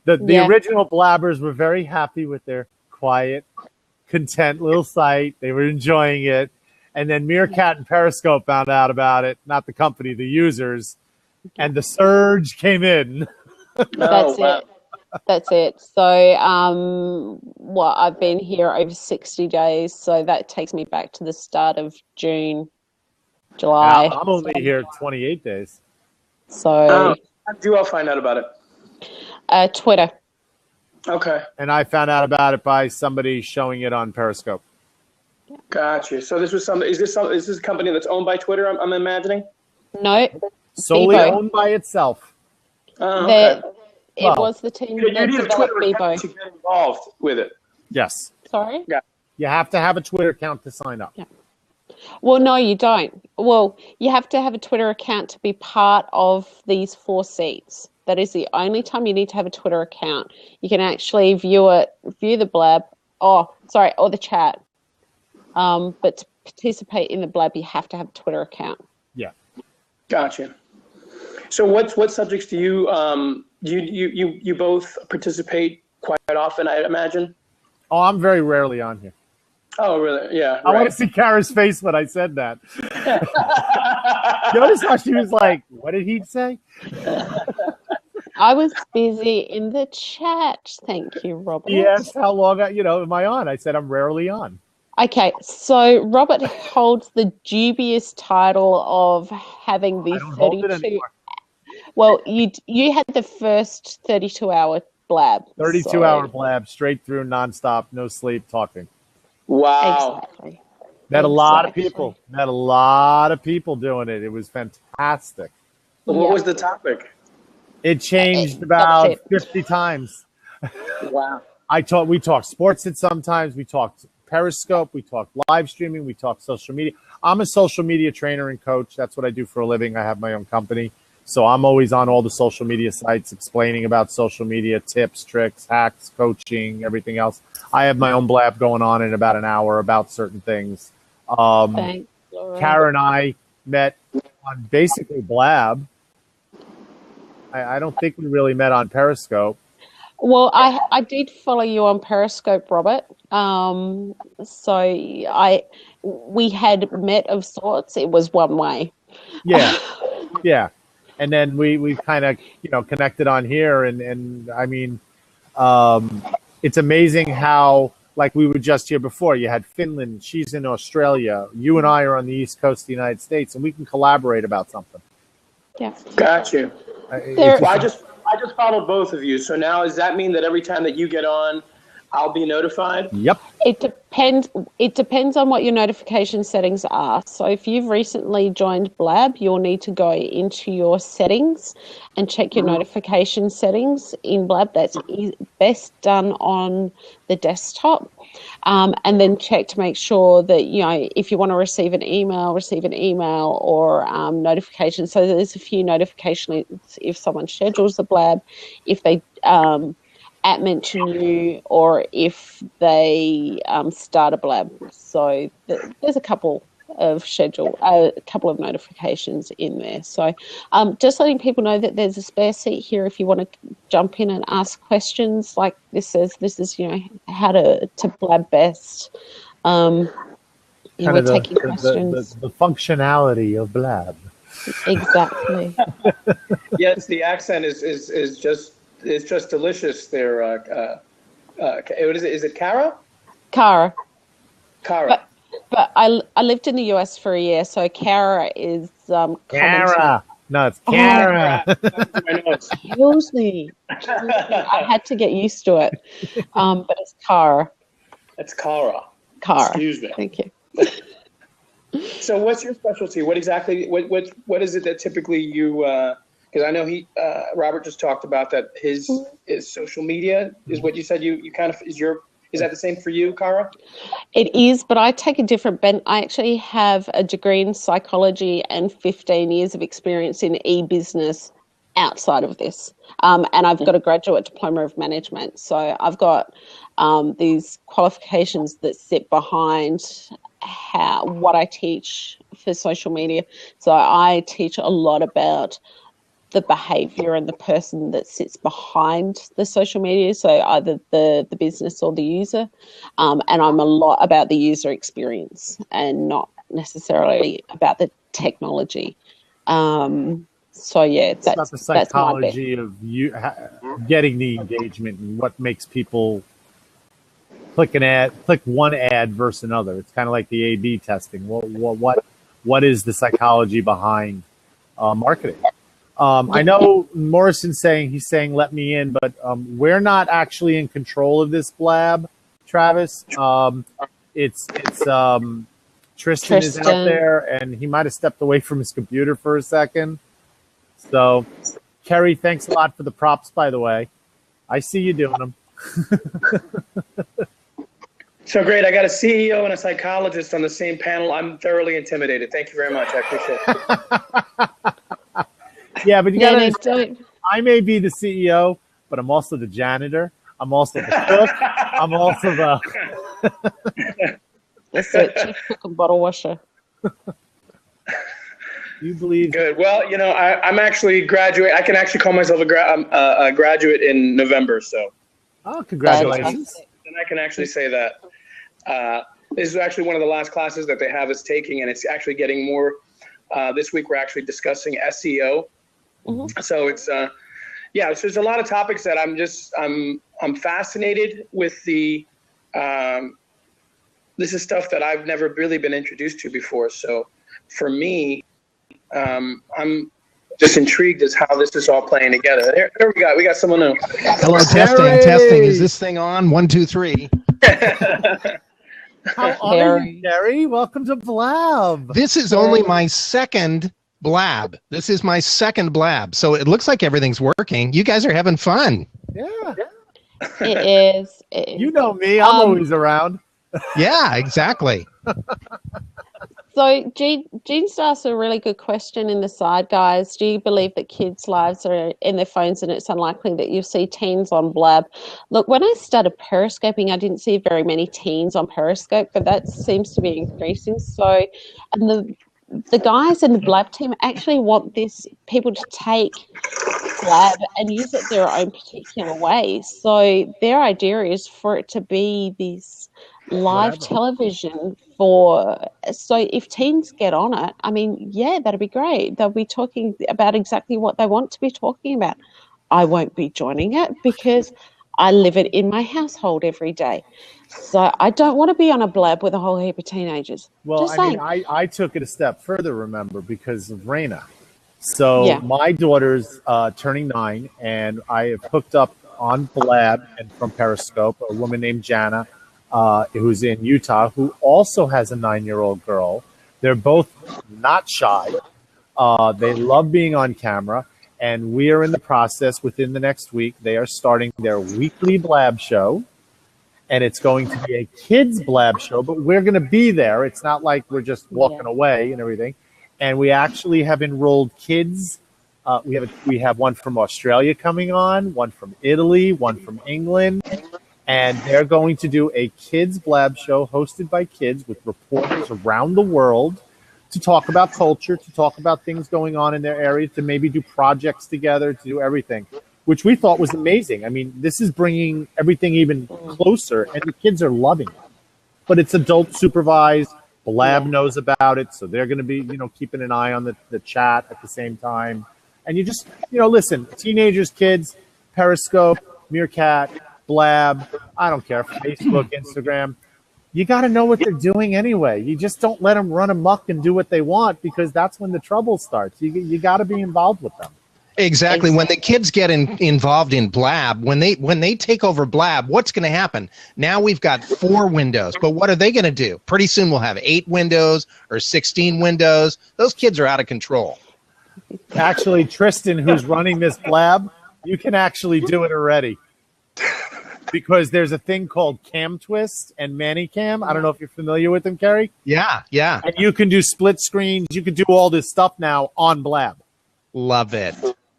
The original blabbers were very happy with their quiet, content little site. They were enjoying it. And then Meerkat and Periscope found out about it, not the company, the users, and the surge came in. That's it. That's it. So, I've been here over 60 days, so that takes me back to the start of June, July. I'm only here 28 days. So, how do I find out about it? Twitter. Okay. And I found out about it by somebody showing it on Periscope. Gotcha. So this was is this a company that's owned by Twitter? I'm imagining. No. Solely Bebo. owned by itself. Oh, okay. It was the team You that need a developed Twitter account Bebo. to get involved with it. Yes. Sorry? Yeah. You have to have a Twitter account to sign up. Yeah. Well, no, you don't. Well, you have to have a Twitter account to be part of these 4 seats. That is the only time you need to have a Twitter account. You can actually view the Blab, or the chat. But to participate in the Blab, you have to have a Twitter account. Yeah. Gotcha. So what subjects do you both participate quite often, I imagine? Oh, I'm very rarely on here. Oh, really? Yeah. I want to see Kara's face when I said that. Notice how she was like, what did he say? I was busy in the chat. Thank you, Robert. He asked how long am I on? I said I'm rarely on. Okay, so Robert holds the dubious title of having the I don't hold it 32. anymore. Well, you had the first 32-hour Blab. 32-hour Blab, straight through, nonstop, no sleep, talking. Wow. Exactly. Met a lot of people. Met a lot of people doing it. It was fantastic. What was the topic? It changed about 50 times. Wow. We talked sports at sometimes. We talked Periscope. We talked live streaming. We talked social media. I'm a social media trainer and coach. That's what I do for a living. I have my own company. So I'm always on all the social media sites explaining about social media, tips, tricks, hacks, coaching, everything else. I have my own Blab going on in about an hour about certain things. Thanks, Laura. Kara and I met on basically Blab. I don't think we really met on Periscope. Well, I did follow you on Periscope, Robert. We had met of sorts. It was one way. Yeah, yeah. And then we kind of connected on here, and I mean, it's amazing how, like we were just here before, you had Finland, she's in Australia, you and I are on the East Coast of the United States, and we can collaborate about something. Yeah. Got you. I just followed both of you. So now does that mean that every time that you get on, I'll be notified? Yep. It depends on what your notification settings are. So if you've recently joined Blab, you'll need to go into your settings and check your notification settings in Blab. That's best done on the desktop. And then check to make sure that, if you want to receive an email or notifications. So there's a few notifications if someone schedules the Blab, if they mention you, or if they start a Blab. So there's a couple of notifications in there. So just letting people know that there's a spare seat here if you want to jump in and ask questions. Like this is how to Blab best. We're taking questions. The functionality of Blab. Exactly. Yes, the accent is just delicious there. What is it? Is it Kara? Kara. But I lived in the US for a year, so Kara is Kara. No, it's Kara. Excuse me. I had to get used to it. But it's Kara. It's Kara. Excuse me. Thank you. So what's your specialty? What exactly what is it that typically you because I know Robert just talked about that his social media is what you said you kind of is that the same for you, Kara? It is, but I take a different bent. I actually have a degree in psychology and 15 years of experience in e-business outside of this. And I've got a graduate diploma of management. So I've got these qualifications that sit behind what I teach for social media. So I teach a lot about the behavior and the person that sits behind the social media, so either the business or the user, and I'm a lot about the user experience and not necessarily about the technology. So yeah, it's about the psychology of you getting the engagement and what makes people click one ad versus another. It's kind of like the A/B testing. What is the psychology behind marketing? I know Morrison's saying let me in, but we're not actually in control of this Blab, Travis. It's Tristan is out there, and he might have stepped away from his computer for a second. So, Kerry, thanks a lot for the props, by the way. I see you doing them. So great. I got a CEO and a psychologist on the same panel. I'm thoroughly intimidated. Thank you very much. I appreciate it. Yeah, but you got to understand, I may be the CEO, but I'm also the janitor. I'm also the cook. I'm also the... That's it, chief cook and bottle washer. You believe... Good. Well, I'm actually graduate. I can actually call myself a graduate in November, so... Oh, congratulations. And I can actually say that. This is actually one of the last classes that they have us taking, and it's actually getting more... this week we're actually discussing SEO. Mm-hmm. So it's so there's a lot of topics that I'm fascinated with the this is stuff that I've never really been introduced to before. So for me, I'm just intrigued as how this is all playing together. There we got someone new. Hello, testing. Is this thing on? 1, 2, 3. How are you, Gary? Welcome to Blab. This is only my second Blab. This is my second Blab. So it looks like everything's working. You guys are having fun. Yeah. It is. You know me. I'm always around. Yeah, exactly. So Gene's asked a really good question in the side, guys. Do you believe that kids' lives are in their phones and it's unlikely that you'll see teens on Blab? Look, when I started periscoping, I didn't see very many teens on Periscope, but that seems to be increasing. So, and the guys in the Blab team actually want people to take Blab and use it their own particular way. So their idea is for it to be this live television so if teens get on it, I mean, yeah, that'd be great. They'll be talking about exactly what they want to be talking about. I won't be joining it because I live it in my household every day. So I don't want to be on a Blab with a whole heap of teenagers. Well, I took it a step further, remember, because of Raina. So my daughter's turning 9, and I have hooked up on Blab and from Periscope a woman named Jana, who's in Utah, who also has a 9-year-old girl. They're both not shy. They love being on camera, and we are in the process. Within the next week, they are starting their weekly Blab show, and it's going to be a kids Blab show, but we're going to be there. It's not like we're just walking away and everything. And we actually have enrolled kids. We have one from Australia coming on, one from Italy, one from England. And they're going to do a kids Blab show hosted by kids with reporters around the world to talk about culture, to talk about things going on in their area, to maybe do projects together, to do everything, which we thought was amazing. I mean, this is bringing everything even closer, and the kids are loving it. But it's adult supervised. Blab knows about it, so they're going to be, keeping an eye on the chat at the same time. And you just, listen, teenagers, kids, Periscope, Meerkat, Blab, I don't care, Facebook, Instagram. You got to know what they're doing anyway. You just don't let them run amok and do what they want, because that's when the trouble starts. You got to be involved with them. Exactly. When the kids get involved in Blab, when they take over Blab, what's going to happen? Now we've got 4 windows, but what are they going to do? Pretty soon we'll have 8 windows or 16 windows. Those kids are out of control. Actually, Tristan, who's running this Blab, you can actually do it already. Because there's a thing called Cam Twist and ManyCam. I don't know if you're familiar with them, Kerry. Yeah. And you can do split screens. You can do all this stuff now on Blab. Love it.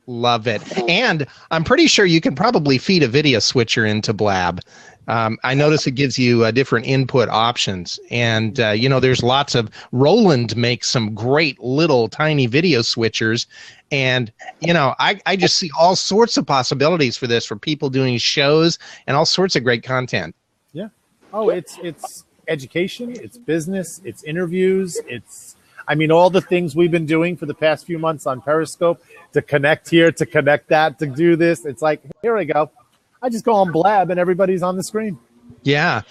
Love it. And I'm pretty sure you can probably feed a video switcher into Blab. I notice it gives you different input options. And, there's lots of, Roland makes some great little tiny video switchers. And, I just see all sorts of possibilities for this, for people doing shows and all sorts of great content. Yeah. Oh, it's education, it's business, it's interviews, all the things we've been doing for the past few months on Periscope, to connect here, to connect that, to do this. It's like, here we go. I just go on Blab and everybody's on the screen. Yeah.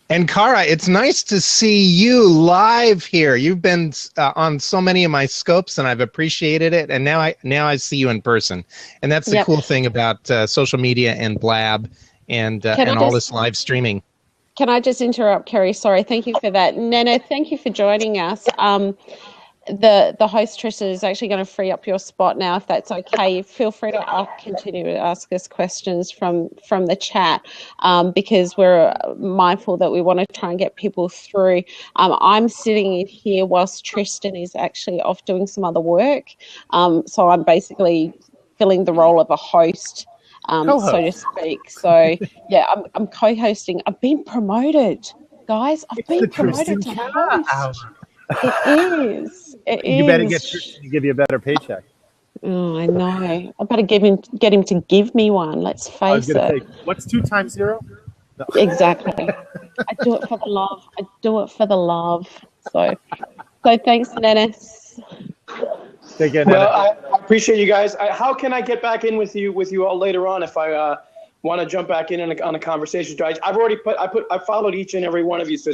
and Cara, it's nice to see you live here. You've been on so many of my scopes, and I've appreciated it. And now I see you in person. And that's the cool thing about social media and Blab and all this live streaming. Can I just interrupt, Kerry? Sorry, thank you for that. Nana, thank you for joining us. The hostess is actually going to free up your spot now, if that's okay. Feel free to continue to ask us questions from the chat, because we're mindful that we want to try and get people through. I'm sitting in here whilst Tristan is actually off doing some other work. So I'm basically filling the role of a host. So to speak. So yeah, I'm co-hosting. I've been promoted, guys. I've been promoted to host. It is. You better get Tristan to give you a better paycheck. Oh, I know. I better get him to give me one. Let's face it. Say, what's 2 times 0? No. Exactly. I do it for the love. So thanks, Dennis. Well, I appreciate you guys. How can I get back in with you all later on if I want to jump back in on a conversation? I've already I followed each and every one of you. So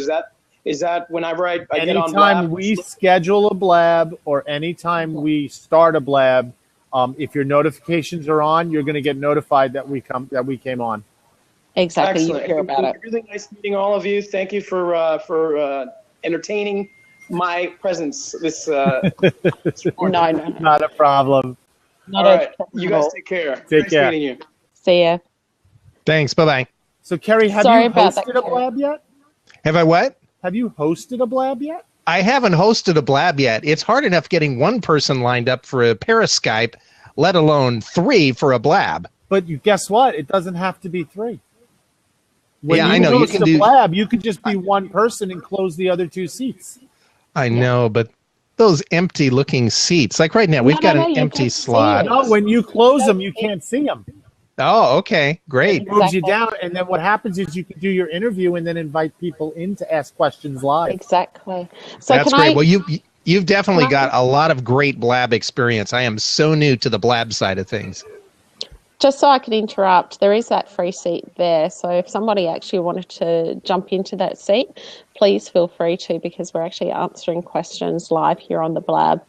is that whenever I get on Blab? Anytime we schedule a Blab or anytime we start a Blab, if your notifications are on, you're going to get notified that we came on. Exactly. Excellent. You hear about it. Really nice meeting all of you. Thank you for entertaining my presence. This No, not a problem. All right, you guys take care. Take care. Meeting you. See ya. Thanks. Bye-bye. So, Kerry, have you hosted a Blab yet? Have I what? Have you hosted a Blab yet? I haven't hosted a Blab yet. It's hard enough getting one person lined up for a Periscope, let alone 3 for a Blab. But guess what? It doesn't have to be 3. When I know. You can do Blab. You could just be one person and close the other 2 seats. I know, but those empty-looking seats, like right now, we've got an empty slot. No, when you close them, you can't see them. Oh, okay, great. It moves you down, and then what happens is you can do your interview and then invite people in to ask questions live. Exactly. So that's great. Well, you've definitely got a lot of great Blab experience. I am so new to the Blab side of things. Just so I can interrupt, there is that free seat there. So if somebody actually wanted to jump into that seat, please feel free to, because we're actually answering questions live here on the Blab.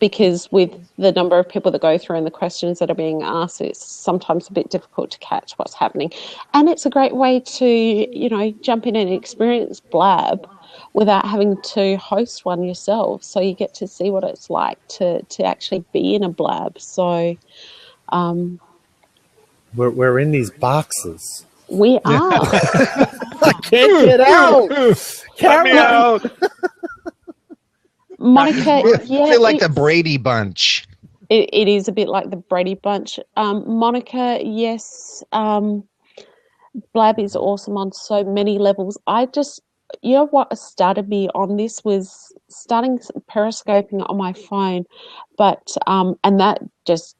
Because with the number of people that go through and the questions that are being asked, it's sometimes a bit difficult to catch what's happening. And it's a great way to, jump in and experience Blab without having to host one yourself. So you get to see what it's like to actually be in a Blab. So we're in these boxes. We are. I can't get out. Let me out. Monica, I feel like the Brady Bunch. It is a bit like the Brady Bunch. Monica, yes, Blab is awesome on so many levels. What started me on this was starting periscoping on my phone, but and that just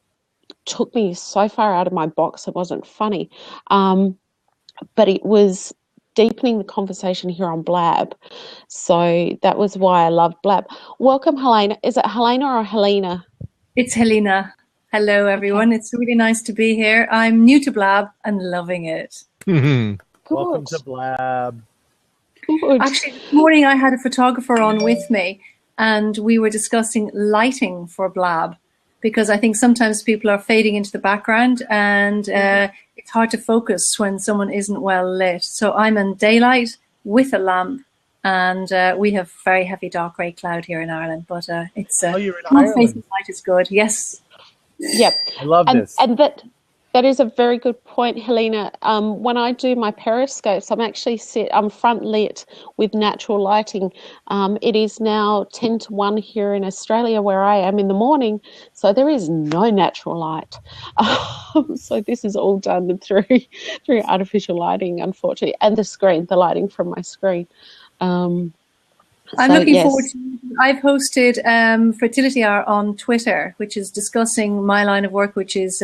took me so far out of my box. It wasn't funny, but it was deepening the conversation here on Blab. So that was why I love Blab. Welcome, Helena. Is it Helena or Helena? It's Helena. Hello, everyone. Okay. It's really nice to be here. I'm new to Blab and loving it. Welcome to Blab. Good. Actually, this morning I had a photographer on with me and we were discussing lighting for Blab, because I think sometimes people are fading into the background and it's hard to focus when someone isn't well lit. So I'm in daylight with a lamp, and we have very heavy dark grey cloud here in Ireland, but it's you're in Ireland. Facing light is good. Yes. Yep. I love this. And That is a very good point, Helena. When I do my periscopes, I'm front lit with natural lighting. It is now 10 to 1 here in Australia where I am in the morning, so there is no natural light. So this is all done through artificial lighting, unfortunately, and the lighting from my screen. I'm looking forward to. I've hosted Fertility Hour on Twitter, which is discussing my line of work, which is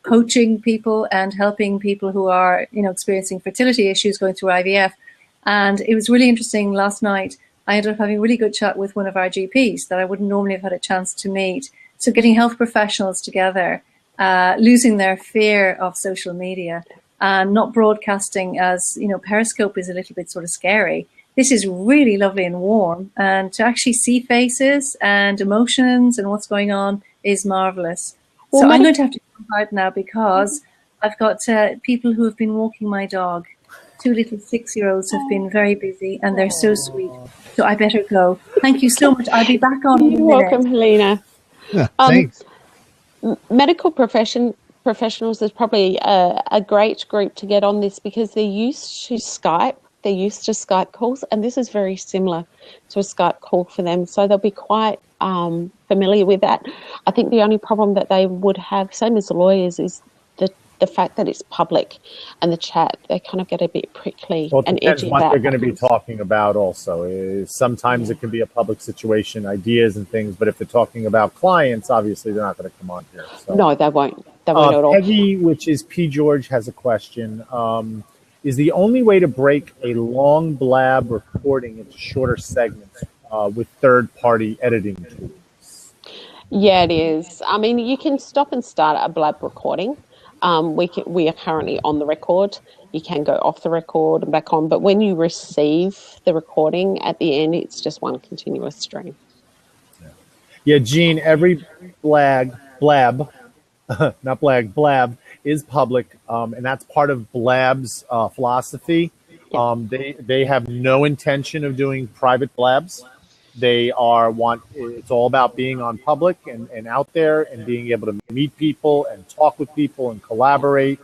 coaching people and helping people who are, experiencing fertility issues going through IVF. And it was really interesting last night. I ended up having a really good chat with one of our GPs that I wouldn't normally have had a chance to meet. So getting health professionals together, losing their fear of social media and not broadcasting as, Periscope is a little bit sort of scary. This is really lovely and warm, and to actually see faces and emotions and what's going on is marvelous. Well, so I'm going to have to jump out now because I've got people who have been walking my dog. 2 little 6-year-olds have been very busy, and they're so sweet. So I better go. Thank you so much. I'll be back on in a minute. You're welcome, Helena. Yeah, thanks. Medical professionals is probably a great group to get on this because they're used to Skype. They're used to Skype calls, and this is very similar to a Skype call for them. So they'll be quite familiar with that. I think the only problem that they would have, same as the lawyers, is the fact that it's public and the chat. They kind of get a bit prickly and edgy. What they're going to be talking about also is sometimes it can be a public situation, ideas and things, but if they're talking about clients, obviously they're not going to come on here. So. No, they won't. They won't at all. Peggy, which is P. George, has a question. Is the only way to break a long Blab recording into shorter segments with third-party editing tools? Yeah, it is. I mean, you can stop and start a Blab recording. We are currently on the record. You can go off the record and back on, but when you receive the recording at the end, it's just one continuous stream. Yeah, Gene, every Blab is public, and that's part of Blab's philosophy. They have no intention of doing private Blabs. It's all about being on public and out there and being able to meet people and talk with people and collaborate,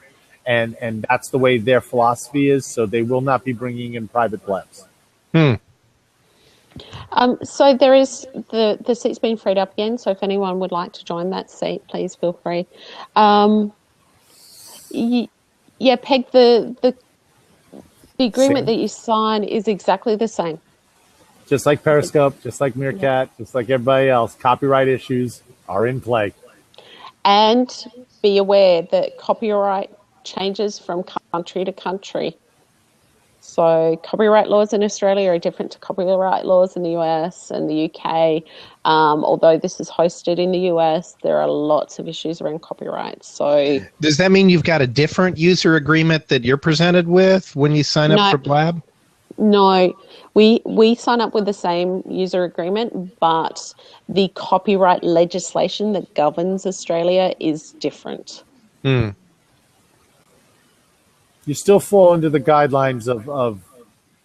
and that's the way their philosophy is. So they will not be bringing in private Blabs. So there is the seat's been freed up again. So if anyone would like to join that seat, please feel free. Peg, the agreement that you sign is exactly the same. Just like Periscope, just like Meerkat, just like everybody else, copyright issues are in play. And be aware that copyright changes from country to country. So copyright laws in Australia are different to copyright laws in the US and the UK. Although this is hosted in the US, there are lots of issues around copyright. So does that mean you've got a different user agreement that you're presented with when you sign up for Blab? No, we sign up with the same user agreement, but the copyright legislation that governs Australia is different. You still fall under the guidelines of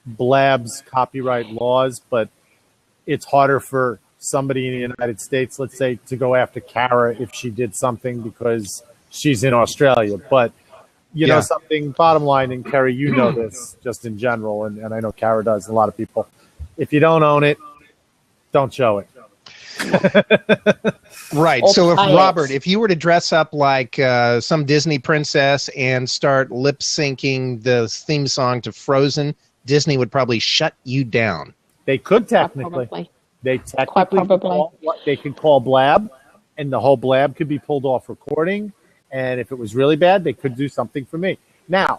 Blab's copyright laws, but it's harder for somebody in the United States, let's say, to go after Kara if she did something because she's in Australia. But you know something, bottom line, and Kerry, you know this just in general, and I know Kara does, a lot of people. If you don't own it, don't show it. Right. So Robert, if you were to dress up like some Disney princess and start lip syncing the theme song to Frozen, Disney would probably shut you down. They could technically. They could call Blab, and the whole Blab could be pulled off recording. And if it was really bad, they could do something for me. Now,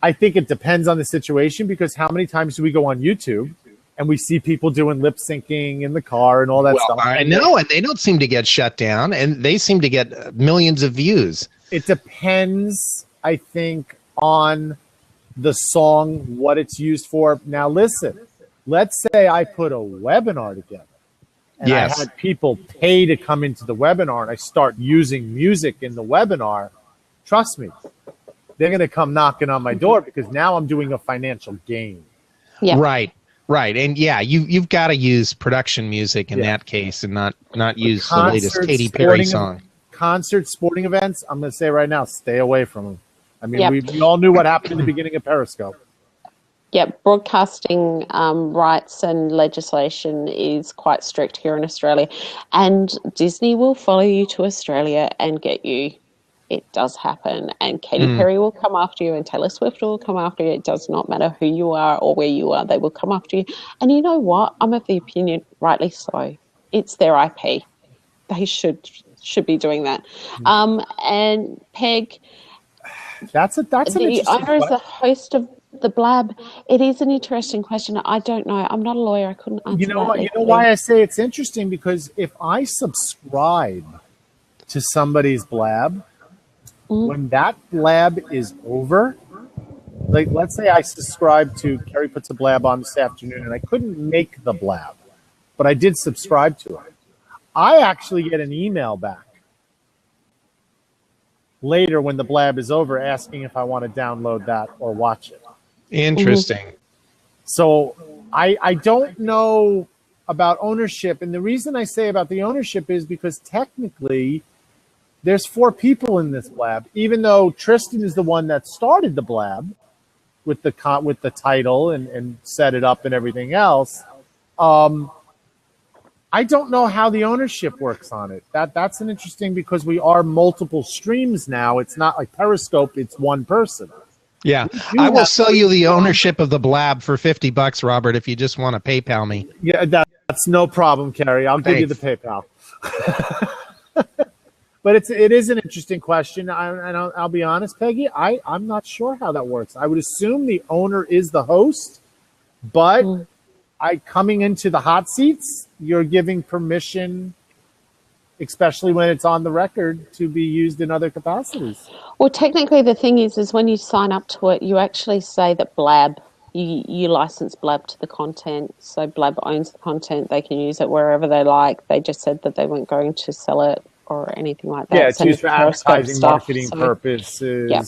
I think it depends on the situation, because how many times do we go on YouTube and we see people doing lip syncing in the car and all that stuff? I know, and they don't seem to get shut down, and they seem to get millions of views. It depends, I think, on the song, what it's used for. Now, listen, let's say I put a webinar together. And I had people pay to come into the webinar, and I start using music in the webinar. Trust me, they're going to come knocking on my door, because now I'm doing a financial gain. Yeah. Right. And you've got to use production music in that case, and not use the latest Katy Perry song. concerts, sporting events, I'm going to say right now, stay away from them. I mean, we all knew what happened in the beginning of Periscope. Yep, broadcasting rights and legislation is quite strict here in Australia, and Disney will follow you to Australia and get you. It does happen, and Katy Perry will come after you, and Taylor Swift will come after you. It does not matter who you are or where you are; they will come after you. And you know what? I'm of the opinion, rightly so. It's their IP. They should be doing that. And Peg, that's an interesting owner is the host of the Blab. It is an interesting question. I don't know. I'm not a lawyer. I couldn't answer that. You know why I say it's interesting? Because if I subscribe to somebody's Blab, when that Blab is over, like let's say I subscribe to Carrie puts a Blab on this afternoon and I couldn't make the Blab, but I did subscribe to it. I actually get an email back later when the Blab is over asking if I want to download that or watch it. Interesting. So I don't know about ownership. And the reason I say about the ownership is because technically there's 4 people in this Blab, even though Tristan is the one that started the Blab with the title and set it up and everything else. I don't know how the ownership works on it. That's an interesting, because we are multiple streams now. It's not like Periscope. It's one person. Yeah, I will sell you the ownership of the Blab for $50, Robert, if you just want to PayPal me. Yeah, that's no problem, Carrie. I'll give you the PayPal. But it is an interesting question, and I'll be honest, Peggy. I'm not sure how that works. I would assume the owner is the host, but coming into the hot seats, you're giving permission, especially when it's on the record, to be used in other capacities. Well, technically, the thing is when you sign up to it, you actually say that Blab, you license Blab to the content. So Blab owns the content. They can use it wherever they like. They just said that they weren't going to sell it or anything like that. Yeah, it's used for advertising, marketing purposes. Yeah.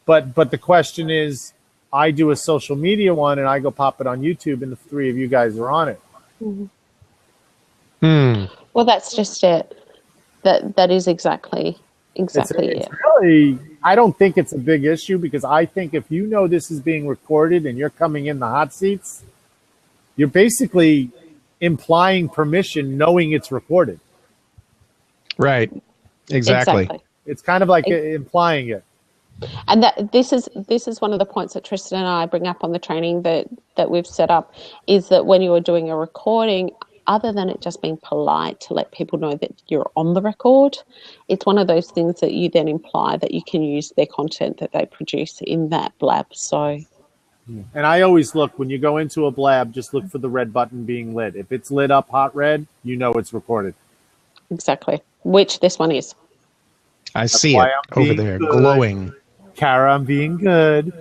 But the question is, I do a social media one and I go pop it on YouTube, and the 3 of you guys are on it. Well, that's just it. That is exactly it. It's really, I don't think it's a big issue, because I think if you know this is being recorded and you're coming in the hot seats, you're basically implying permission knowing it's recorded. Right. Exactly. It's kind of like implying it. And this is one of the points that Tristan and I bring up on the training that we've set up, is that when you are doing a recording, other than it just being polite to let people know that you're on the record, it's one of those things that you then imply that you can use their content that they produce in that Blab. So, and I always look, when you go into a Blab, just look for the red button being lit. If it's lit up hot red, you know it's recorded. Exactly, which this one is. I see it over there, glowing. Kara, I'm being good.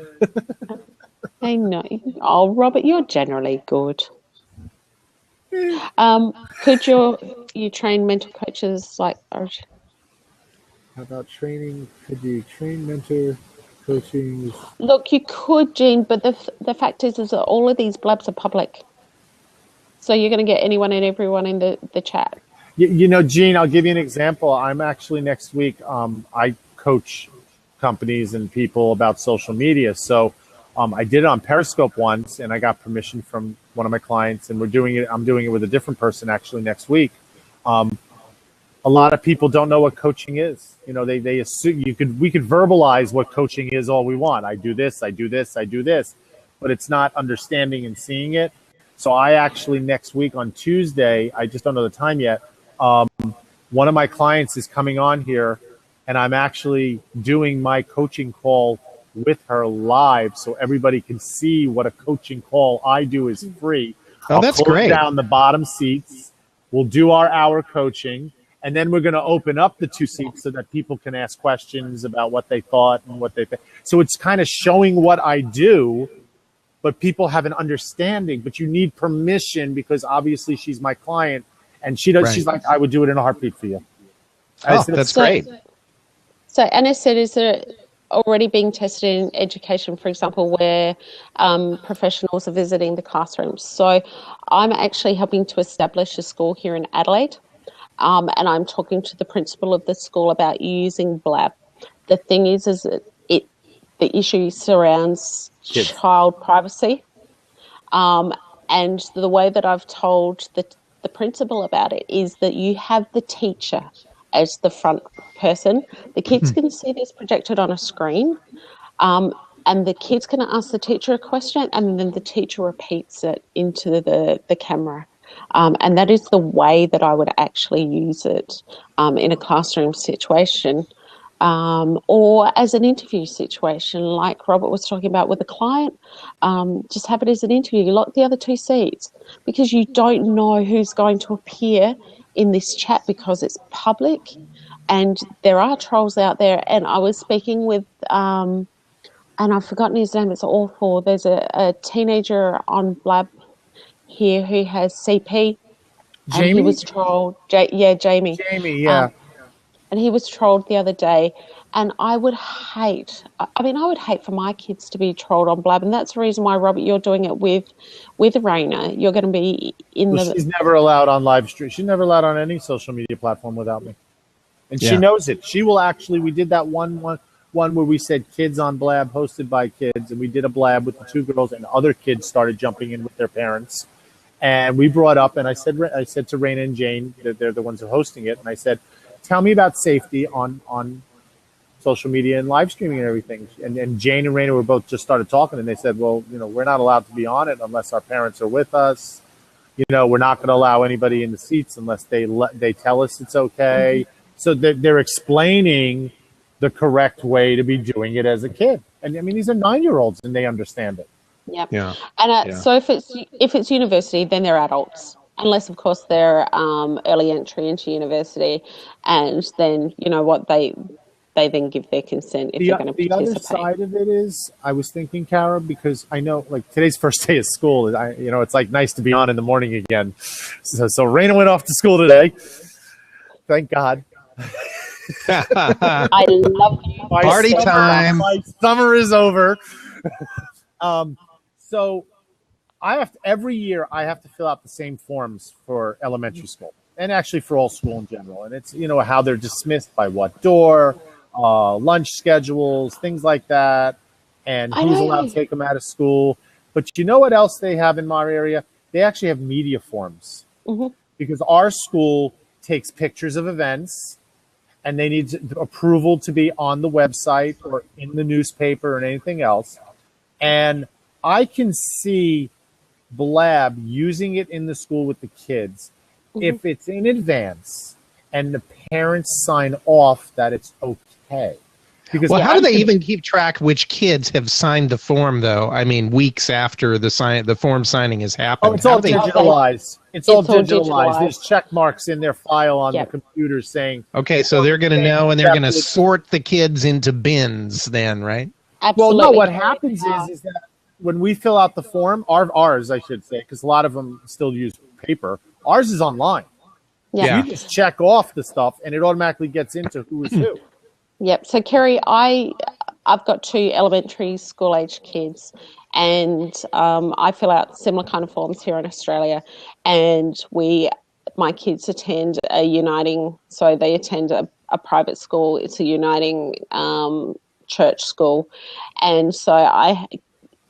I know. Oh, Robert, you're generally good. Could you train mental coaches like? How about training? Could you train mentor coaching? Look, you could, Jean, but the fact is that all of these Blabs are public, so you're going to get anyone and everyone in the chat. You know, Jean, I'll give you an example. I'm actually next week. I coach companies and people about social media, so I did it on Periscope once, and I got permission from one of my clients, and I'm doing it with a different person actually next week. A lot of people don't know what coaching is. You know, they assume we could verbalize what coaching is all we want. I do this, I do this, I do this, but it's not understanding and seeing it. So I actually next week on Tuesday, I just don't know the time yet. One of my clients is coming on here, and I'm actually doing my coaching call with her live, so everybody can see what a coaching call I do is free. Oh, that's great. Down the bottom seats, we'll do our hour coaching, and then we're going to open up the 2 seats so that people can ask questions about what they thought and what they think. So it's kind of showing what I do, but people have an understanding. But you need permission, because obviously she's my client, and she does. Right. She's like, I would do it in a heartbeat for you. That's great. So Anna said, is there already being tested in education, for example, where professionals are visiting the classrooms? So I'm actually helping to establish a school here in Adelaide, and I'm talking to the principal of the school about using Blab. The thing is the issue surrounds child privacy, and the way that I've told the principal about it is that you have the teacher as the front person. The kids can see this projected on a screen, and the kids can ask the teacher a question, and then the teacher repeats it into the camera. And that is the way that I would actually use it in a classroom situation, or as an interview situation, like Robert was talking about with a client. Just have it as an interview. You lock the other two seats because you don't know who's going to appear in this chat because it's public, and there are trolls out there. And I was speaking with, and I've forgotten his name. It's awful. There's a teenager on Blab here who has CP, and he was trolled. Jamie. Jamie, yeah. And he was trolled the other day, and I would hate for my kids to be trolled on Blab, and that's the reason why, Robert, you're doing it with Raina. You're going to be She's never allowed on live stream. She's never allowed on any social media platform without me, and she knows it. She will actually. We did that one where we said kids on Blab, hosted by kids, and we did a Blab with the two girls, and other kids started jumping in with their parents. And we brought up, and I said to Raina and Jane, they're the ones who are hosting it, and I said, tell me about safety on social media and live streaming and everything. And Jane and Raina were both just started talking, and they said, well, we're not allowed to be on it unless our parents are with us. We're not going to allow anybody in the seats unless they tell us it's okay. So they're explaining the correct way to be doing it as a kid. And I mean, these are 9-year-olds and they understand it. Yep. Yeah. And so if it's university, then they're adults, unless of course they're early entry into university, and then they then give their consent if they're going to participate. The other side of it is, I was thinking, Cara, because I know like today's first day of school. It's like nice to be on in the morning again. So Raina went off to school today. Thank God. I love you. Party time. My summer is over. So every year I have to fill out the same forms for elementary school, and actually for all school in general. And it's, how they're dismissed by what door, lunch schedules, things like that, and who's allowed to take them out of school. But you know what else they have in my area? They actually have media forms, because our school takes pictures of events, and they need approval to be on the website or in the newspaper or anything else. And I can see Blab using it in the school with the kids if it's in advance and the parents sign off that it's okay. Because how do they even keep track which kids have signed the form, though? I mean, weeks after the form signing has happened. Oh, it's all digitalized. It's all digitalized. There's check marks in their file on the computer saying. Okay, so they're going to know, and they're going to sort the kids into bins then, right? Absolutely. Well, no, what happens is that when we fill out the form, ours, I should say, because a lot of them still use paper, ours is online. Yeah. You just check off the stuff, and it automatically gets into who is who. Yep. So, Kerry, I've got 2 elementary school-age kids, and I fill out similar kind of forms here in Australia, and my kids attend they attend a private school. It's a uniting church school, and so I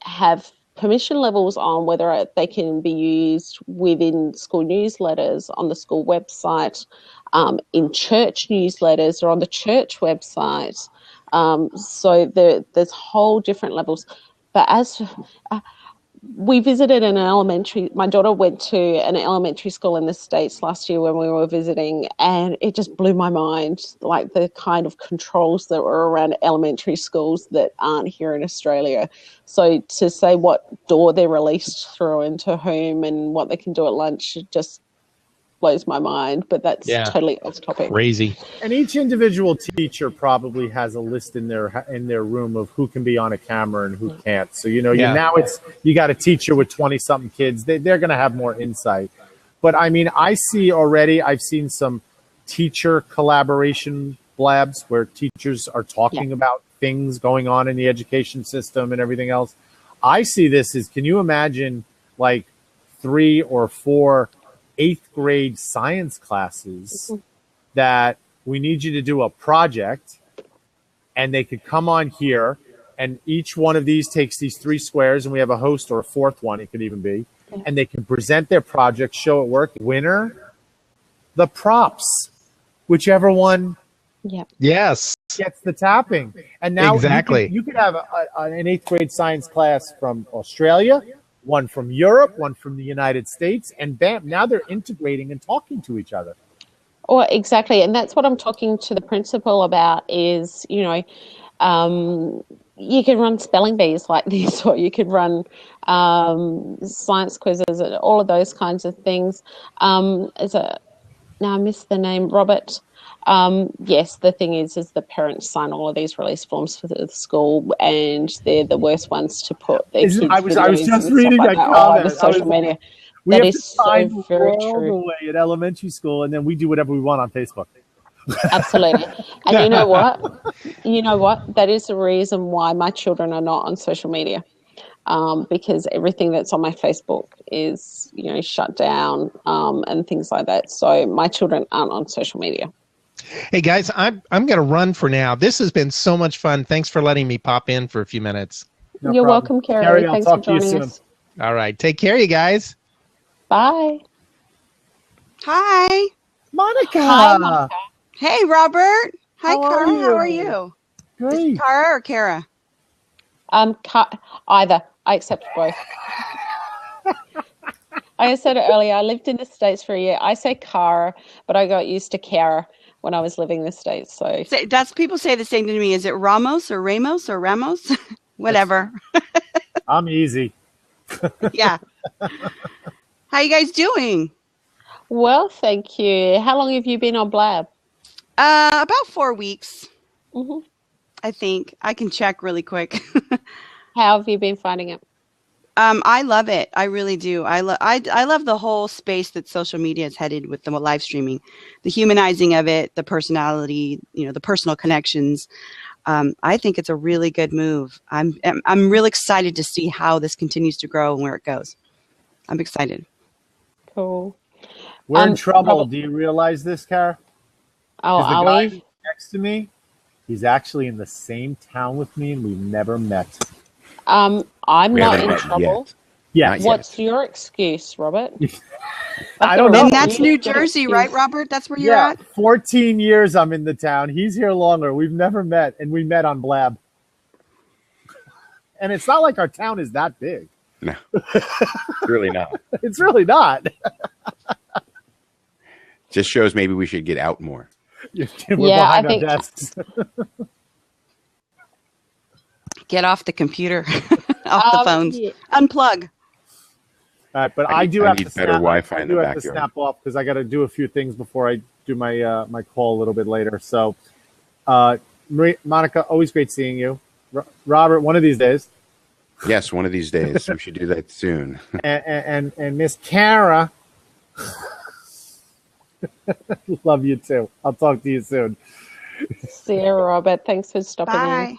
have permission levels on whether they can be used within school newsletters, on the school website, in church newsletters, or on the church website. So there's whole different levels. But as we visited my daughter went to an elementary school in the States last year when we were visiting, and it just blew my mind, like the kind of controls that were around elementary schools that aren't here in Australia. So to say what door they're released through and to whom and what they can do at lunch just blows my mind, but that's totally off topic. Crazy. And each individual teacher probably has a list in their room of who can be on a camera and who can't. So now you got a teacher with 20-something kids. They're going to have more insight. But I mean, I've seen some teacher collaboration blabs where teachers are talking about things going on in the education system and everything else. I see this as, can you imagine like 3 or 4 8th grade science classes that we need you to do a project, and they could come on here, and each one of these takes these 3 squares, and we have a host or a 4th one, it could even be, and they can present their project, show it work, winner, the props, whichever one Yes. gets the tapping. And now Exactly. you could have an 8th grade science class from Australia, one from Europe, one from the United States, and bam, now they're integrating and talking to each other. Or exactly, and that's what I'm talking to the principal about is, you know, you can run spelling bees like this, or you could run science quizzes, and all of those kinds of things. Now I missed the name, Robert. Yes, the thing is the parents sign all of these release forms for the school, and they're the worst ones to put their kids' I was videos just and reading stuff like that that on the comment. social media. We That have to is sign so the very world true. away at elementary school, and then we do whatever we want on Facebook. Absolutely. And you know what? You know what? That is the reason why my children are not on social media. Because everything that's on my Facebook is, you know, shut down and things like that. So my children aren't on social media. Hey guys, I'm going to run for now. This has been so much fun. Thanks for letting me pop in for a few minutes. You're welcome, Carrie. Carrie, I'll Thanks for talk to you joining soon. us. All right. Take care, you guys. Bye. Hi. Monica. Hi, Monica. Hey, Robert. Hi, How are Cara. you? How are you? Great. Is it Cara or Kara? Either. I accept both. I said it earlier, I lived in the States for a year. I say Cara, but I got used to Kara when I was living in the States. So That's people say the same to me. Is it Ramos or Ramos or Ramos? Whatever. I'm easy. Yeah. How you guys doing? well, thank you. How long have you been on Blab? About 4 weeks. hmm I think. I can check really quick. How have you been finding it? I love it. I really do. I love the whole space that social media is headed with the live streaming, the humanizing of it, the personality, you know, the personal connections. I think it's a really good move. I'm really excited to see how this continues to grow and where it goes. I'm excited. Cool. We're in trouble. Robert, Do you realize this, Cara? oh, Because the are guy we? who's next to me, he's actually in the same town with me, and we've never met. I'm We not haven't in met trouble. Yeah. Not yet. What's your excuse, Robert? I don't know. And that's New Jersey, right, Robert? That's where you're Yeah, at? 14 years I'm in the town. He's here longer. We've never met, and we met on Blab. And it's not like our town is that big. No, really not. It's really not. Just shows maybe we should get out more. We're Yeah, I behind our think- desks. Get off the computer, off the phones. Yeah. Unplug. All right, but I I do need have to better snap, Wi-Fi I in do the have to backyard. snap off because I got to do a few things before I do my my call a little bit later. So, Monica, always great seeing you. Robert, one of these days, Yes, one of these days. We should do that soon. and Miss Cara, love you too. I'll talk to you soon. See you, Robert. Thanks for stopping Bye.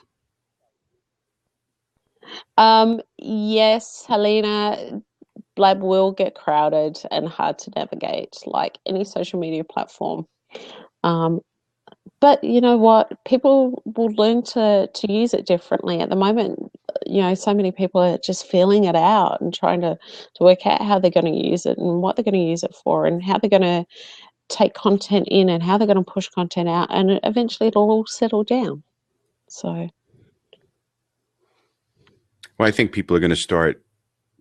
in. Yes, Helena, Blab will get crowded and hard to navigate, like any social media platform. But you know what? People will learn to use it differently. At the moment, you know, so many people are just feeling it out and trying to work out how they're going to use it and what they're going to use it for and how they're going to take content in and how they're going to push content out, and eventually it'll all settle down. So, Well, I think people are going to start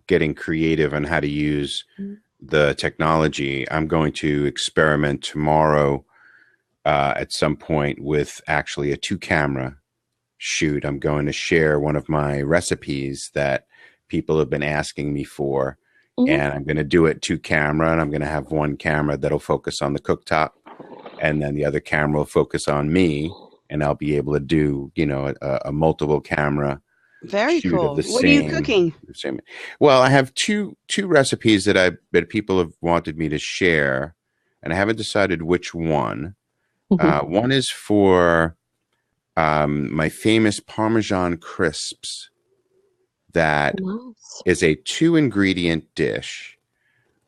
getting creative on how to use the technology. I'm going to experiment tomorrow at some point with actually a 2-camera shoot. I'm going to share one of my recipes that people have been asking me for. And I'm going to do it 2-camera, and I'm going to have one camera that'll focus on the cooktop, and then the other camera will focus on me, and I'll be able to do, you know, a multiple camera. Very shoot cool. of the What are you same- cooking? same. Well, I have two recipes that people have wanted me to share, and I haven't decided which one. One is for my famous Parmesan crisps. That nice. is a 2-ingredient dish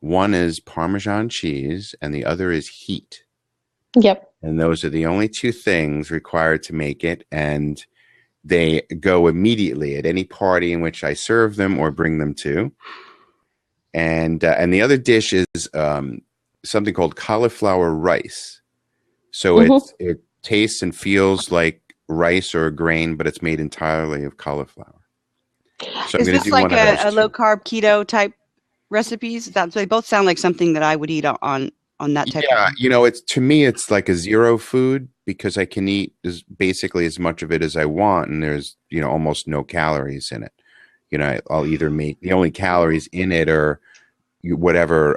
One is Parmesan cheese, and the other is heat. Yep. And those are the only two things required to make it. And they go immediately at any party in which I serve them or bring them to. And the other dish is something called cauliflower rice. So it tastes and feels like rice or a grain, but it's made entirely of cauliflower. So Is this like a low carb keto type recipes? They both sound like something that I would eat on that type. Yeah, you know, to me it's like a zero food because I can eat basically as much of it as I want, and there's almost no calories in it. I'll either make the only calories in it or whatever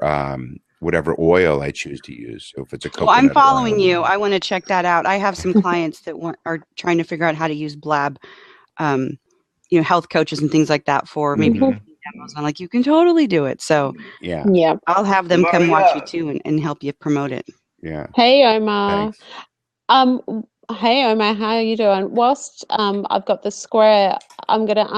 oil I choose to use. So if it's a coconut I'm following oil. you. I want to check that out. I have some clients that are trying to figure out how to use Blab, health coaches and things like that for maybe demos. I'm like, you can totally do it. So yeah, I'll have them come watch you too and help you promote it. Yeah. Hey Omar. Thanks. Hey Omar, how are you doing? Whilst I've got the square, I'm going to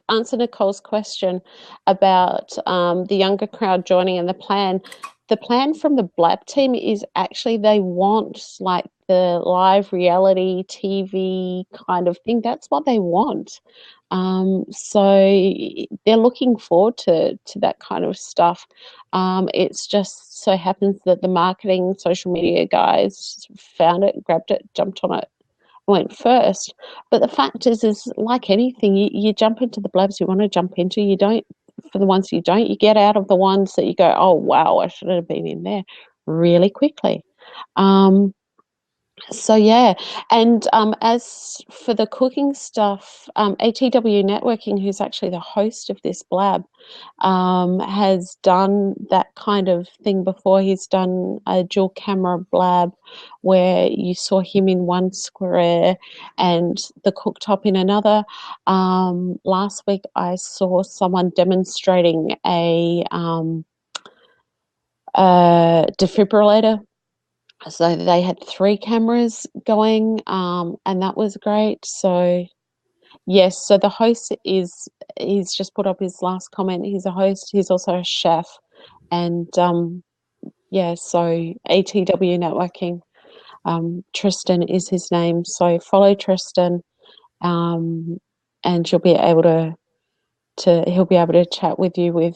answer Nicole's question about the younger crowd joining and the plan. The plan from the Blab team is actually they want like the live reality TV kind of thing. That's what they want. So they're looking forward to that kind of stuff. It's just so happens that the marketing social media guys found it, grabbed it, jumped on it, went first. But the fact is like anything, you jump into the blabs you want to jump into. You don't, for the ones you don't, you get out of the ones that you go, oh wow, I should have been in there really quickly. So yeah, and as for the cooking stuff, ATW Networking, who's actually the host of this Blab, has done that kind of thing before. He's done a dual camera Blab where you saw him in one square and the cooktop in another. Last week I saw someone demonstrating a defibrillator. So they had 3 cameras going, and that was great. So yes, so the host he's just put up his last comment. He's a host. He's also a chef, and yeah. So ATW Networking, Tristan is his name. So follow Tristan, and you'll be able he'll be able to chat with you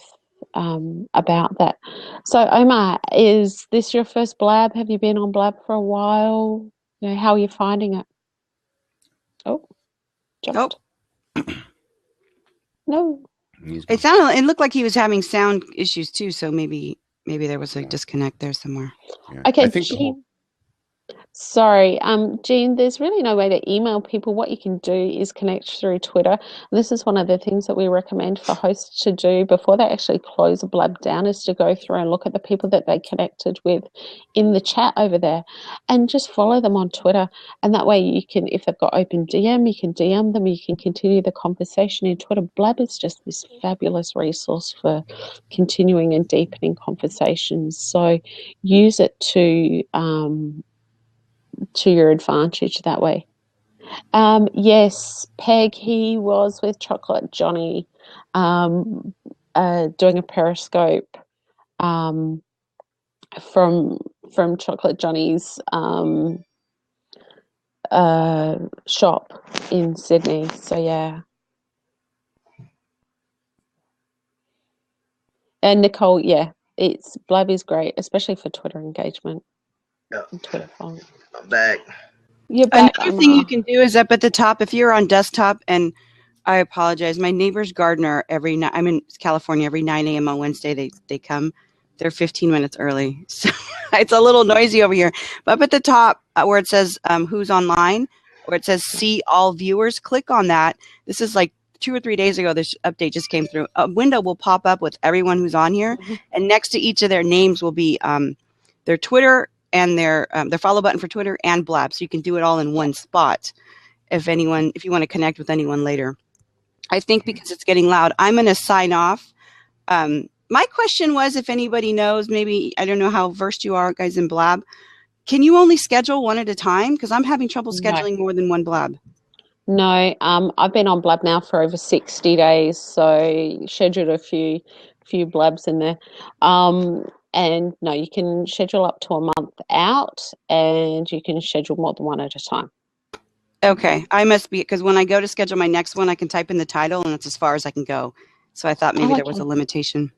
about that. So Omar, is this your first Blab? Have you been on Blab for a while? How are you finding it? Oh, jumped. No. It looked like he was having sound issues too, so maybe there was a disconnect there somewhere. Yeah. Okay, I think Jean. Sorry, Jean, there's really no way to email people. What you can do is connect through Twitter. This is one of the things that we recommend for hosts to do before they actually close a Blab down, is to go through and look at the people that they connected with in the chat over there and just follow them on Twitter. And that way you can, if they've got open DM, you can DM them, you can continue the conversation in Twitter. Blab is just this fabulous resource for continuing and deepening conversations. So use it to your advantage that way. Yes, Peg, he was with Chocolate Johnny doing a Periscope from Chocolate Johnny's shop in Sydney. So yeah. And Nicole, yeah, Blab is great, especially for Twitter engagement. Yeah. Twitter following. I'm back. You're back. Another thing you can do is up at the top, if you're on desktop, and I apologize, my neighbor's gardener every night, I'm in California, every 9 a.m. on Wednesday, they come. They're 15 minutes early. So it's a little noisy over here. But up at the top where it says who's online, where it says see all viewers, click on that. This is like 2 or 3 days ago, this update just came through. A window will pop up with everyone who's on here. Mm-hmm. And next to each of their names will be their Twitter and their follow button for Twitter and Blab. So you can do it all in one spot if you want to connect with anyone later. I think because it's getting loud, I'm going to sign off. My question was, if anybody knows, maybe, I don't know how versed you are guys in Blab, can you only schedule one at a time? Because I'm having trouble scheduling more than one Blab. No, I've been on Blab now for over 60 days, so scheduled a few few blabs in there. And no, you can schedule up to a month out, and you can schedule more than one at a time. Okay, I must be, because when I go to schedule my next one, I can type in the title, and it's as far as I can go. So I thought maybe there was a limitation.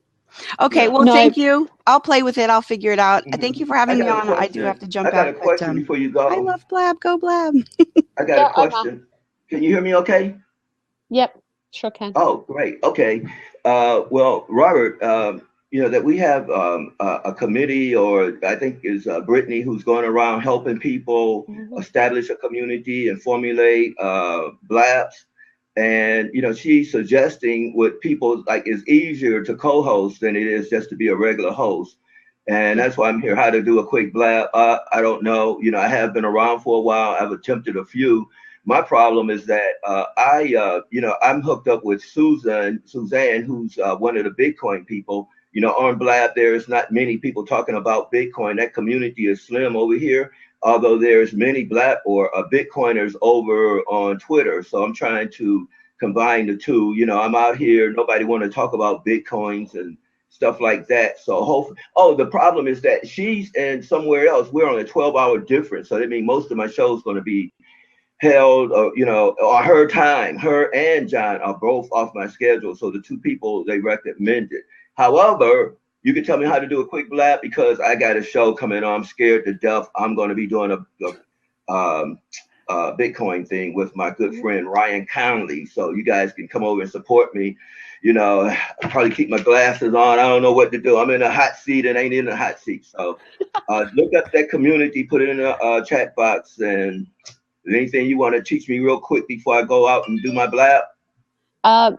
Okay, well, No. thank you. I'll play with it. I'll figure it out. Thank you for having me on. I do have to jump out. I got a question before you go. I love Blab. Go Blab. I got a question. Can you hear me okay? Yep, sure can. Oh, great. Okay. Well, Robert, you know that we have a committee, or I think is Brittany, who's going around helping people establish a community and formulate Blabs. And, you know, she's suggesting what people like is easier to co-host than it is just to be a regular host. And that's why I'm here, how to do a quick Blab. I don't know. You know, I have been around for a while. I've attempted a few. My problem is that you know, I'm hooked up with Suzanne, who's one of the Bitcoin people. You know, on Blab, there's not many people talking about Bitcoin. That community is slim over here, although there's many Blab or Bitcoiners over on Twitter. So I'm trying to combine the two. You know, I'm out here, nobody want to talk about Bitcoins and stuff like that. So hopefully, the problem is that she's in somewhere else. We're on a 12-hour difference. So that means most of my show is going to be held, you know, or her time. Her and John are both off my schedule. So the two people they recommended. However, you can tell me how to do a quick Blab because I got a show coming on. I'm scared to death. I'm going to be doing a Bitcoin thing with my good friend Ryan Conley. So you guys can come over and support me. You know, I probably keep my glasses on. I don't know what to do. I'm in a hot seat and ain't in a hot seat. So look up that community, put it in a chat box, and anything you want to teach me real quick before I go out and do my Blab?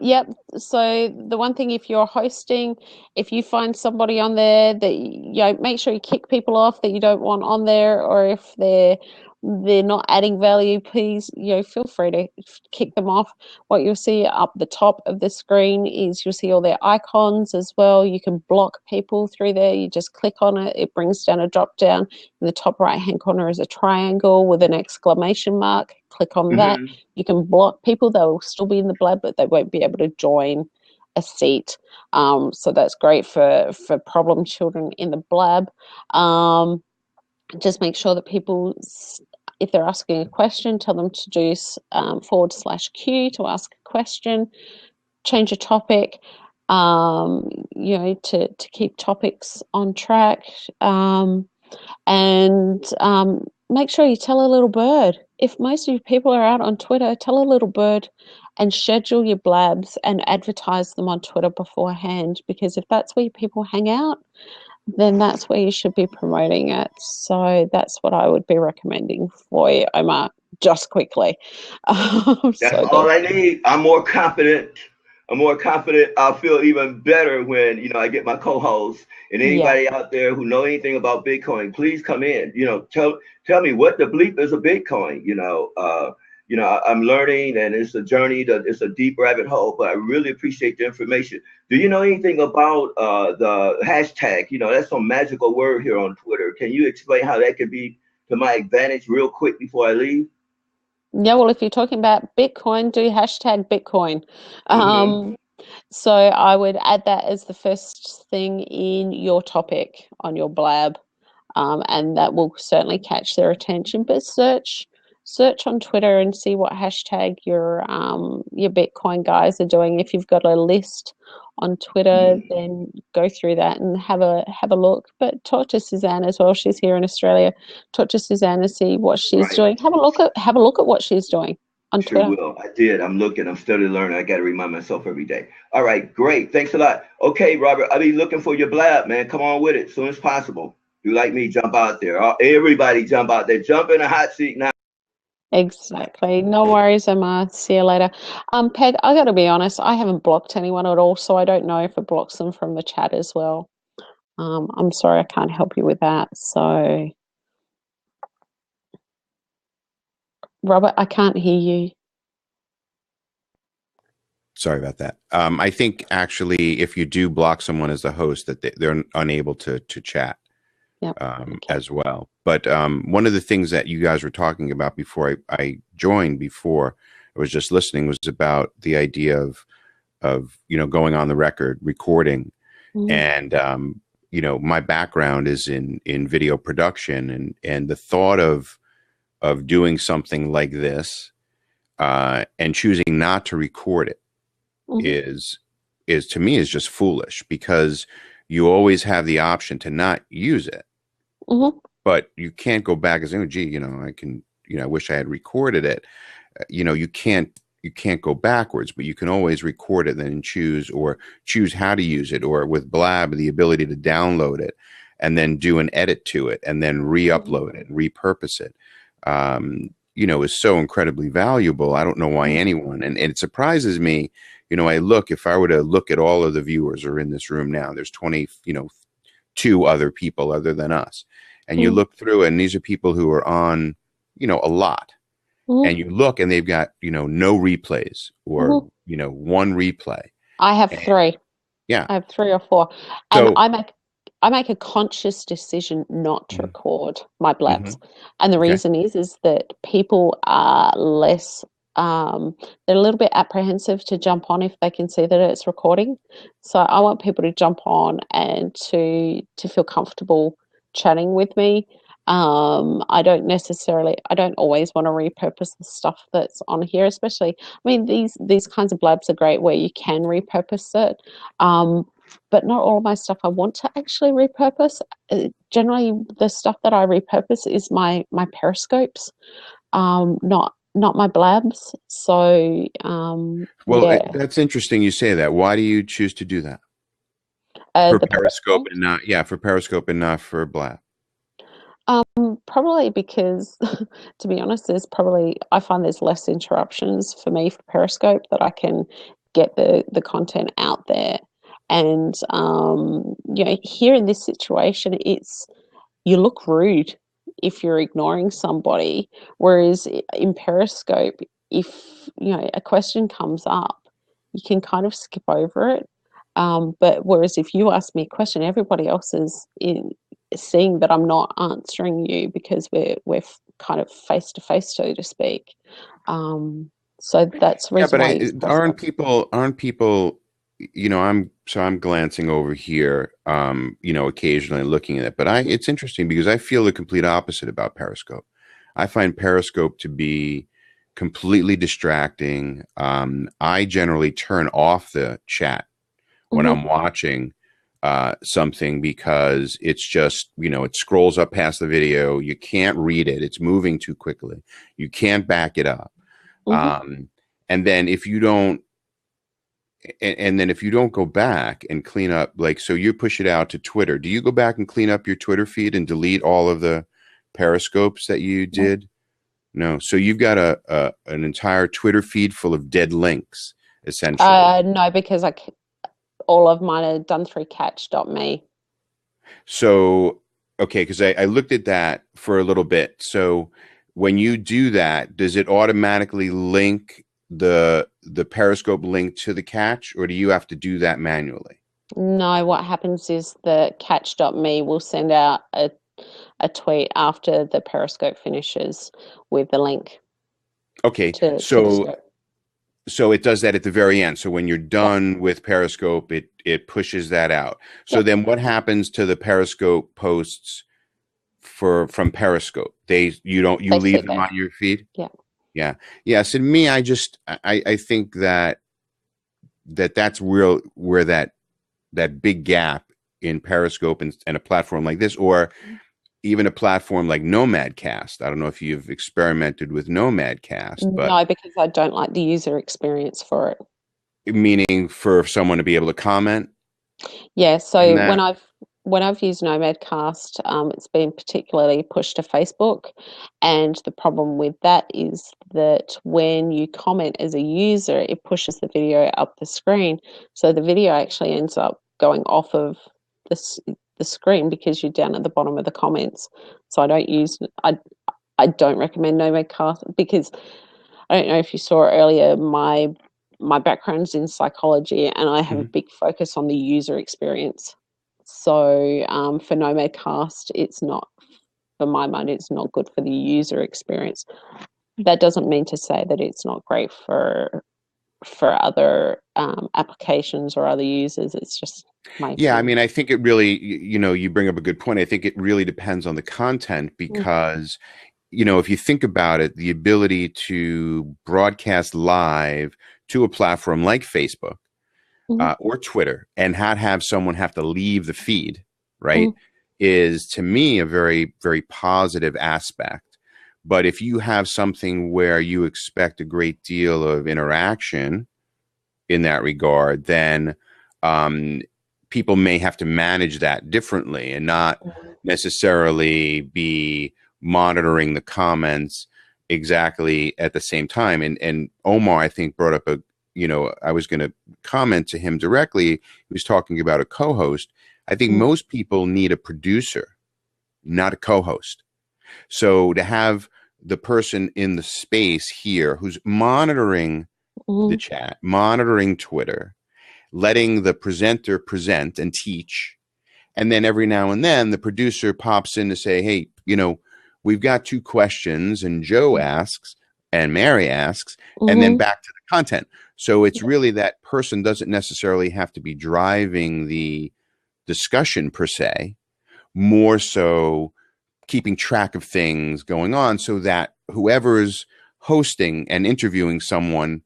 Yep. So the one thing, if you're hosting, if you find somebody on there that, you know, make sure you kick people off that you don't want on there, or if they're not adding value, please, you know, feel free to kick them off. What you'll see up the top of the screen is you'll see all their icons as well. You can block people through there. You just click on it. It brings down a drop down. In the top right hand corner is a triangle with an exclamation mark. Click on that. You can block people. They'll still be in the Blab, but they won't be able to join a seat. So that's great for problem children in the Blab. Just make sure that people, if they're asking a question, tell them to do /Q to ask a question, change a topic, you know, to keep topics on track, and make sure you tell a little bird. If most of your people are out on Twitter, tell a little bird and schedule your Blabs and advertise them on Twitter beforehand, because if that's where people hang out, then that's where you should be promoting it. So that's what I would be recommending for you, Omar, just quickly. That's all I need. I'm more confident. I'll feel even better when, you know, I get my co-host. And anybody out there who know anything about Bitcoin, please come in. You know, tell me what the bleep is a Bitcoin. You know, I'm learning, and it's a journey. It's a deep rabbit hole, but I really appreciate the information. Do you know anything about the hashtag? You know, that's some magical word here on Twitter. Can you explain how that could be to my advantage real quick before I leave? Yeah, well, if you're talking about Bitcoin, do #Bitcoin. So I would add that as the first thing in your topic on your Blab, and that will certainly catch their attention. But search on Twitter and see what hashtag your Bitcoin guys are doing. If you've got a list on Twitter, then go through that and have a look. But talk to Suzanne as well. She's here in Australia. Talk to Suzanne and see what she's doing. Have a look at what she's doing on Twitter. Will. I did. I'm looking. I'm still learning. I got to remind myself every day. All right, great. Thanks a lot. Okay, Robert, I'll be looking for your Blab, man. Come on with it as soon as possible. If you like me, jump out there. Everybody jump out there. Jump in a hot seat now. Exactly. No worries, Emma. See you later. Peg, I got to be honest, I haven't blocked anyone at all, so I don't know if it blocks them from the chat as well. I'm sorry, I can't help you with that. So, Robert, I can't hear you. Sorry about that. I think actually, if you do block someone as the host, that they're unable to chat. Yep. As well. But one of the things that you guys were talking about before I joined, before I was just listening, was about the idea of you know, going on the record, recording. And my background is in video production, and the thought of doing something like this and choosing not to record it is to me is just foolish, because you always have the option to not use it, but you can't go back and say, oh gee, I wish I had recorded it. You can't go backwards, but you can always record it, then choose how to use it, or with Blab, the ability to download it and then do an edit to it and then re-upload it and repurpose it, is so incredibly valuable. I don't know why anyone, and it surprises me, if I were to look at all of the viewers are in this room now, there's 22 other people other than us. And you look through, and these are people who are on, a lot. And you look, and they've got, no replays, or, one replay. I have 3. Yeah. I have 3 or 4. And I make a conscious decision not to record my blabs. And the reason is that people are less, they're a little bit apprehensive to jump on if they can see that it's recording. So I want people to jump on and to feel comfortable chatting with me. I don't always want to repurpose the stuff that's on here, especially, these kinds of blabs are great where you can repurpose it. But not all of my stuff I want to actually repurpose. Generally, the stuff that I repurpose is my periscopes, not my blabs. So, that's interesting you say that. Why do you choose to do that? For Periscope and not for Blab? Probably because, to be honest, I find there's less interruptions for me for Periscope, that I can get the content out there. And, here in this situation, you look rude if you're ignoring somebody. Whereas in Periscope, if, a question comes up, you can kind of skip over it. But whereas if you ask me a question, everybody else is seeing that I'm not answering you because we're kind of face to face, so to speak. So that's the reason why. Aren't people? I'm glancing over here, occasionally looking at it, but it's interesting because I feel the complete opposite about Periscope. I find Periscope to be completely distracting. I generally turn off the chat when I'm watching something, because it's just, it scrolls up past the video. You can't read it. It's moving too quickly. You can't back it up. And then if you don't go back and clean up, so you push it out to Twitter, do you go back and clean up your Twitter feed and delete all of the Periscopes that you did? No. So you've got an entire Twitter feed full of dead links, essentially. No, because all of mine are done through catch.me. So, okay, because I looked at that for a little bit. So when you do that, does it automatically link the Periscope link to the catch, or do you have to do that manually? No, what happens is the catch.me will send out a tweet after the Periscope finishes with the link. Okay, so it does that at the very end. So when you're done with Periscope, it pushes that out. So then what happens to the Periscope posts from Periscope? You leave them on your feed? Yeah. So to me, I think that's where that big gap in Periscope and a platform like this, or even a platform like Nomadcast. I don't know if you've experimented with Nomadcast, but no, because I don't like the user experience for it. Meaning for someone to be able to comment? Yeah, so when I've used Nomadcast, it's been particularly pushed to Facebook, and the problem with that is that when you comment as a user, it pushes the video up the screen, so the video actually ends up going off of the screen because you're down at the bottom of the comments. So I don't recommend Nomadcast, because I don't know if you saw earlier, my background's in psychology, and I have a big focus on the user experience. So for Nomadcast, it's not, for my mind, it's not good for the user experience. That doesn't mean to say that it's not great for for other applications or other users. It's just my Yeah, I opinion. mean, I think it really, you bring up a good point. I think it really depends on the content because, if you think about it, the ability to broadcast live to a platform like Facebook or Twitter and not have someone have to leave the feed, right, is to me a very, very positive aspect. But if you have something where you expect a great deal of interaction in that regard, then people may have to manage that differently and not necessarily be monitoring the comments exactly at the same time. And Omar, I think, brought up I was going to comment to him directly. He was talking about a co-host. I think most people need a producer, not a co-host. So to have the person in the space here who's monitoring the chat, monitoring Twitter, letting the presenter present and teach, and then every now and then the producer pops in to say, hey, we've got 2 questions, and Joe asks and Mary asks, and then back to the content. So it's really that person doesn't necessarily have to be driving the discussion per se, more so keeping track of things going on so that whoever's hosting and interviewing someone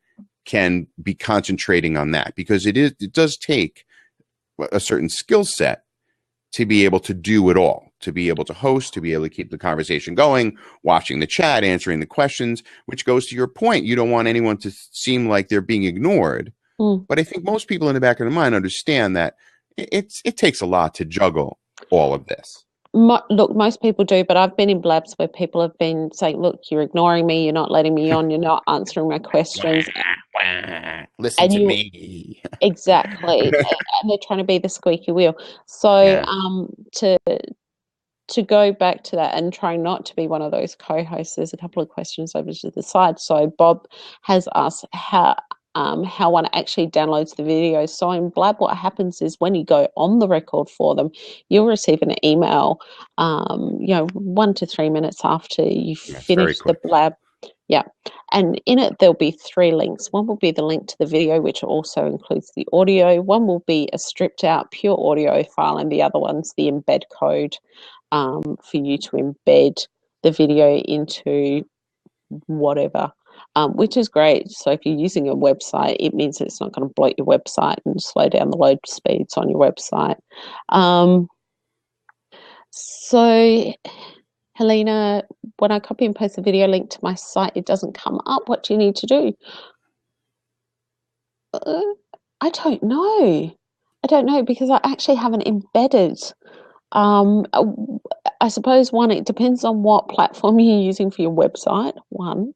can be concentrating on that, because it does take a certain skill set to be able to do it all, to be able to host, to be able to keep the conversation going, watching the chat, answering the questions, which goes to your point. You don't want anyone to seem like they're being ignored. But I think most people in the back of their mind understand that it takes a lot to juggle all of this. Look, most people do, but I've been in blabs where people have been saying, look, you're ignoring me, you're not letting me on, you're not answering my questions. Listen to me. Exactly. And they're trying to be the squeaky wheel. So to go back to that and trying not to be one of those co-hosts, there's a couple of questions over to the side. So Bob has asked how one actually downloads the videos. So in Blab, what happens is when you go on the record for them, you'll receive an email, 1 to 3 minutes after you finish the Blab. Yeah. And in it, there'll be 3 links. One will be the link to the video, which also includes the audio. One will be a stripped out pure audio file, and the other one's the embed code for you to embed the video into whatever. Which is great. So if you're using a website, it means that it's not going to bloat your website and slow down the load speeds on your website. So, Helena, when I copy and paste the video link to my site, it doesn't come up. What do you need to do? I don't know because I actually haven't embedded. I suppose, 1, it depends on what platform you're using for your website, 1.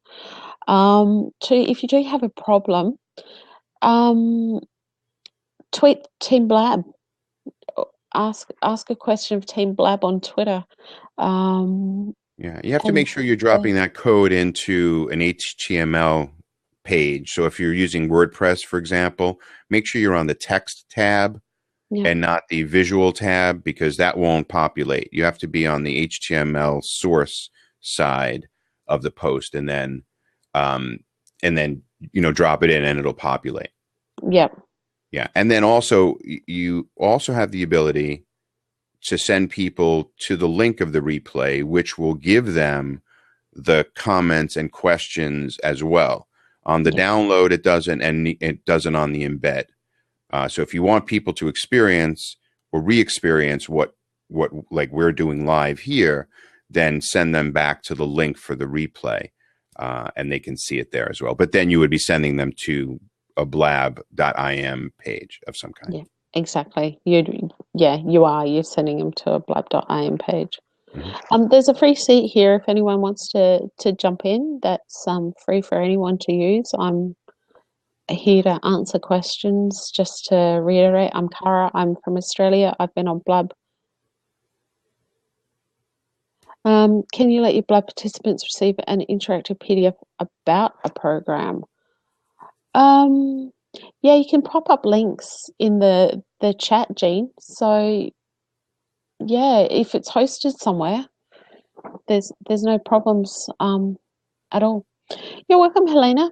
2, if you do have a problem, tweet Team Blab. Ask a question of Team Blab on Twitter. You have to make sure you're dropping that code into an HTML page. So if you're using WordPress, for example, make sure you're on the text tab and not the visual tab, because that won't populate. You have to be on the HTML source side of the post, and then drop it in and it'll populate. Yeah. And then also, you also have the ability to send people to the link of the replay, which will give them the comments and questions as well. On the download, it doesn't, and it doesn't on the embed. So if you want people to experience or re-experience what like we're doing live here, then send them back to the link for the replay, and they can see it there as well. But then you would be sending them to a blab.im page of some kind. Yeah, exactly. You're sending them to a blab.im page. There's a free seat here if anyone wants to jump in. That's free for anyone to use. I'm here to answer questions. Just to reiterate, I'm Cara. I'm from Australia. I've been on Blab. Can you let your Blab participants receive an interactive PDF about a program? Yeah, you can prop up links in the chat, Jean. So yeah, if it's hosted somewhere, there's no problems at all. You're welcome, Helena.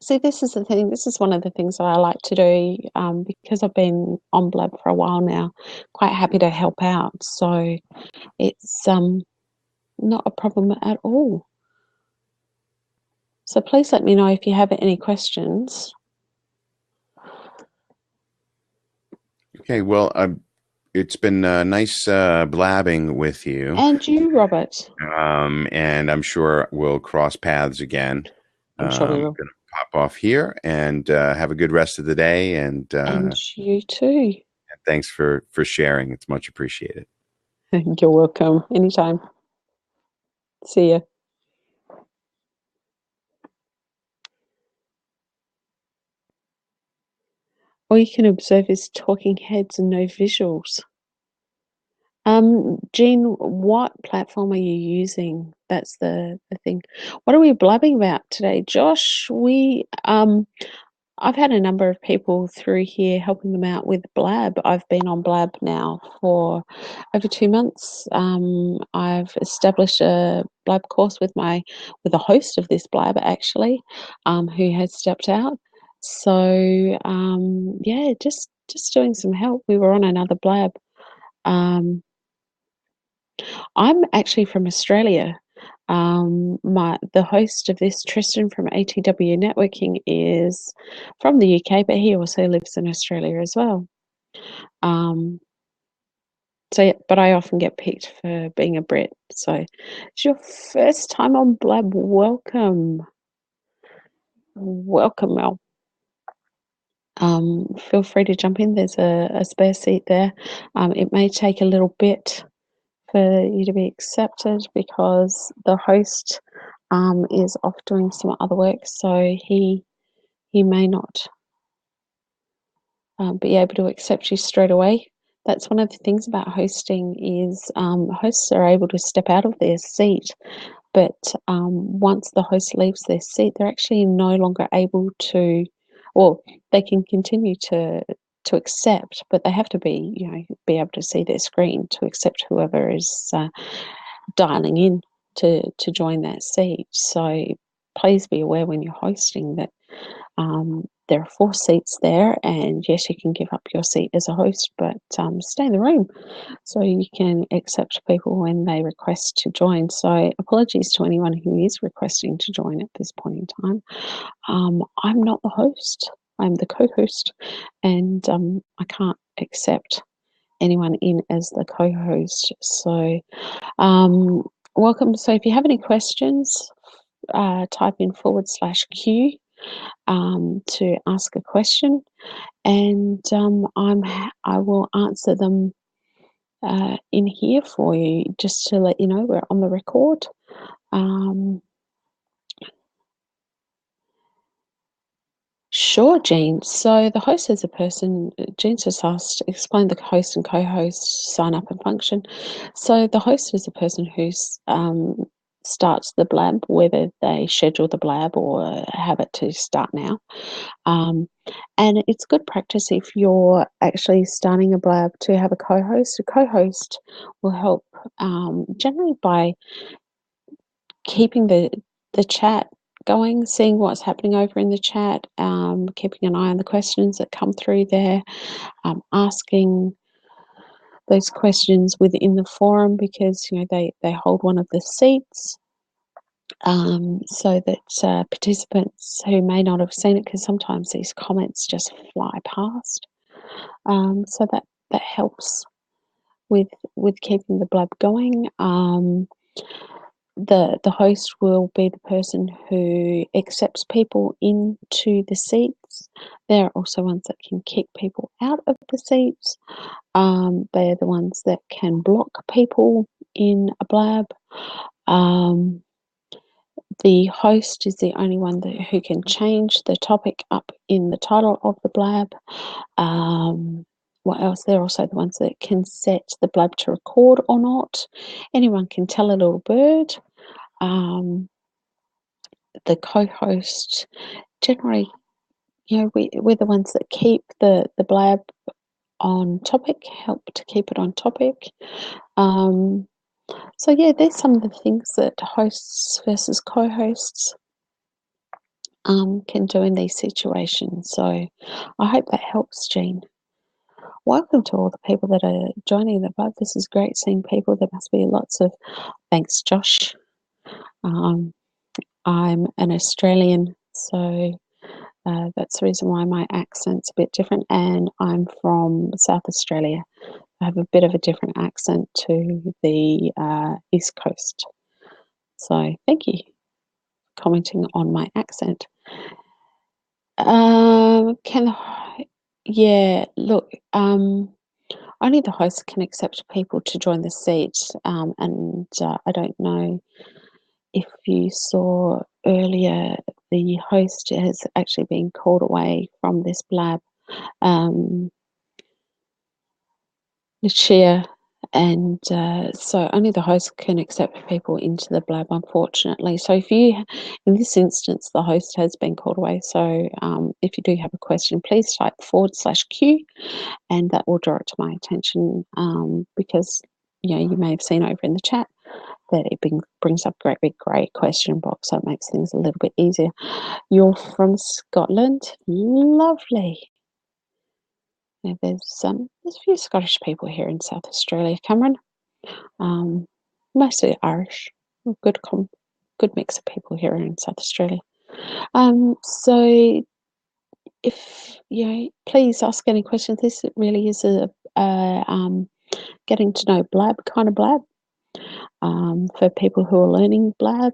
See, this is the thing. This is one of the things that I like to do because I've been on Blab for a while now. Quite happy to help out. So it's not a problem at all. So please let me know if you have any questions. Okay, well, it's been nice blabbing with you. And you, Robert. And I'm sure we'll cross paths again. I'm sure we will. I'm going to pop off here and have a good rest of the day. And you too. Thanks for sharing. It's much appreciated. You're welcome. Anytime. See ya. All you can observe is talking heads and no visuals. Jean, what platform are you using? That's the thing. What are we blabbing about today? Josh, I've had a number of people through here helping them out with Blab. I've been on Blab now for over 2 months. I've established a Blab course with the host of this Blab actually, who has stepped out. So yeah, just doing some help. We were on another Blab. I'm actually from Australia. The host of this, Tristan from ATW Networking, is from the UK, but he also lives in Australia as well. So, yeah, but I often get picked for being a Brit. So, it's your first time on Blab. Welcome, Mel. Feel free to jump in. There's a spare seat there. It may take a little bit for you to be accepted because the host is off doing some other work, so he may not be able to accept you straight away. That's one of the things about hosting is hosts are able to step out of their seat, but once the host leaves their seat, they're actually no longer able to, well, they can continue to accept, but they have to be able to see their screen to accept whoever is dialing in to join that seat. So please be aware when you're hosting that there are 4 seats there, and yes, you can give up your seat as a host, but stay in the room so you can accept people when they request to join. So apologies to anyone who is requesting to join at this point in time. I'm not the host, I'm the co-host, and I can't accept anyone in as the co-host. So welcome. So if you have any questions, type in /Q to ask a question, and I will answer them in here for you, just to let you know we're on the record. Sure, Jean. So the host is a person. Jean just asked, explain the host and co-host sign up and function. So the host is a person who starts the Blab, whether they schedule the Blab or have it to start now. And it's good practice if you're actually starting a Blab to have a co-host. A co-host will help generally by keeping the chat going, seeing what's happening over in the chat, keeping an eye on the questions that come through there, asking those questions within the forum because they hold one of the seats, so that participants who may not have seen it, because sometimes these comments just fly past, so that helps with keeping the Blab going. The host will be the person who accepts people into the seats. There are also ones that can kick people out of the seats. They're the ones that can block people in a Blab. The host is the only one who can change the topic up in the title of the Blab. What else? They're also the ones that can set the Blab to record or not. Anyone can tell a little bird. The co-host, generally, we're the ones that keep the Blab on topic, help to keep it on topic. So yeah, there's some of the things that hosts versus co-hosts can do in these situations. So I hope that helps, Jean. Welcome to all the people that are joining the Blab. This is great seeing people. There must be lots of thanks, Josh. I'm an Australian, so that's the reason why my accent's a bit different, and I'm from South Australia. I have a bit of a different accent to the East Coast. So thank you for commenting on my accent. Look, only the host can accept people to join the seat, and I don't know if you saw earlier, the host has actually been called away from this Blab, Lucia, and so only the host can accept people into the Blab, unfortunately. So if you, in this instance, the host has been called away. So if you do have a question, please type /Q, and that will draw it to my attention, because you may have seen over in the chat that it brings up a great big grey question box, so it makes things a little bit easier. You're from Scotland, lovely. Yeah, there's a few Scottish people here in South Australia, Cameron. Mostly Irish. Good mix of people here in South Australia. So if please ask any questions. This really is a getting to know Blab kind of Blab. For people who are learning Blab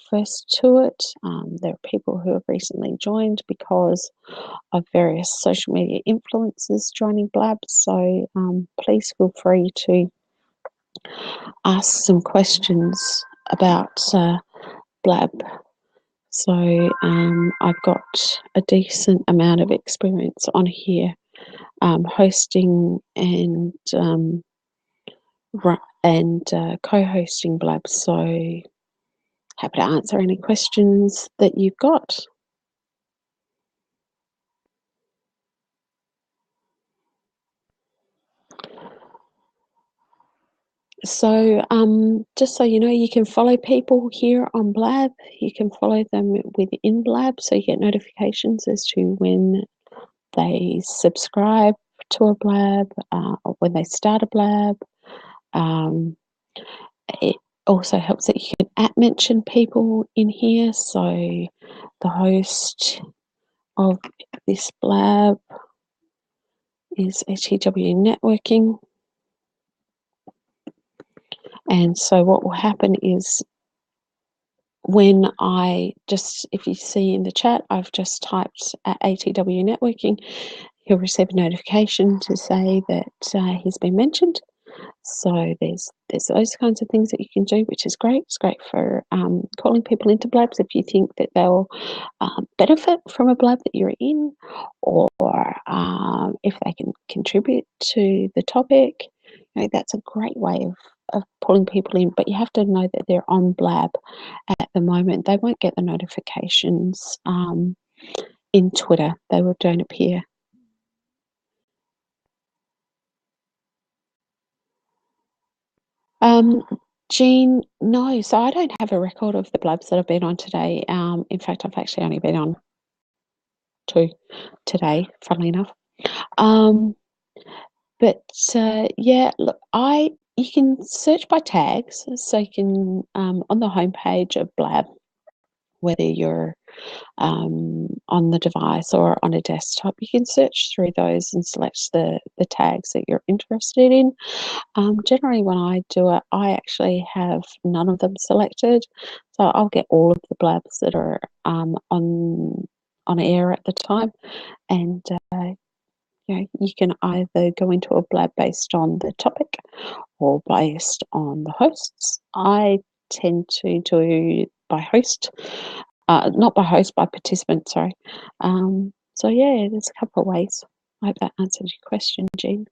first to it, there are people who have recently joined because of various social media influencers joining Blab. So please feel free to ask some questions about Blab. So I've got a decent amount of experience on here hosting and co-hosting Blab. So happy to answer any questions that you've got. So just so you know, you can follow people here on Blab. You can follow them within Blab, so you get notifications as to when they subscribe to a Blab, or when they start a Blab. It also helps that you can @mention people in here. So the host of this Blab is ATW Networking. And so what will happen is when if you see in the chat, I've just typed ATW Networking, he'll receive a notification to say that he's been mentioned. So there's those kinds of things that you can do, which is great. It's great for calling people into Blabs if you think that they'll benefit from a Blab that you're in, or if they can contribute to the topic. That's a great way of pulling people in, but you have to know that they're on Blab at the moment. They won't get the notifications in Twitter. They don't appear. Jean, no. So I don't have a record of the Blabs that I've been on today. In fact, I've actually only been on 2 today, funnily enough. But yeah, look, you can search by tags. So you can on the homepage of Blab, whether you're on the device or on a desktop, you can search through those and select the tags that you're interested in. Generally, when I do it, I actually have none of them selected, so I'll get all of the Blabs that are on air at the time, and you can either go into a Blab based on the topic or based on the hosts. I tend to do by host. Not by host, by participant, sorry. So yeah, there's a couple of ways. I hope that answers your question, Jean.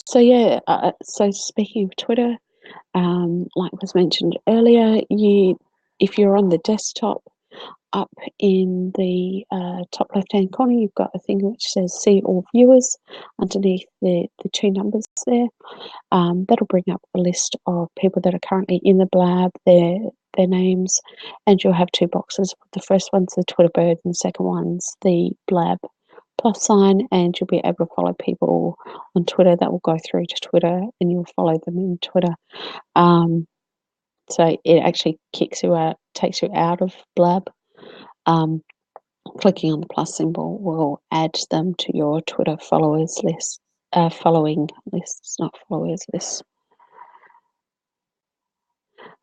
So yeah, so speaking of Twitter, like was mentioned earlier, if you're on the desktop, up in the top left-hand corner, you've got a thing which says "See All Viewers" underneath the two numbers there. That'll bring up a list of people that are currently in the Blab, their names, and you'll have two boxes. The first one's the Twitter bird, and the second one's the Blab plus sign, and you'll be able to follow people on Twitter. That will go through to Twitter, and you'll follow them in Twitter. So it actually kicks you out, takes you out of Blab. Clicking on the plus symbol will add them to your Twitter followers list, following lists, not followers lists.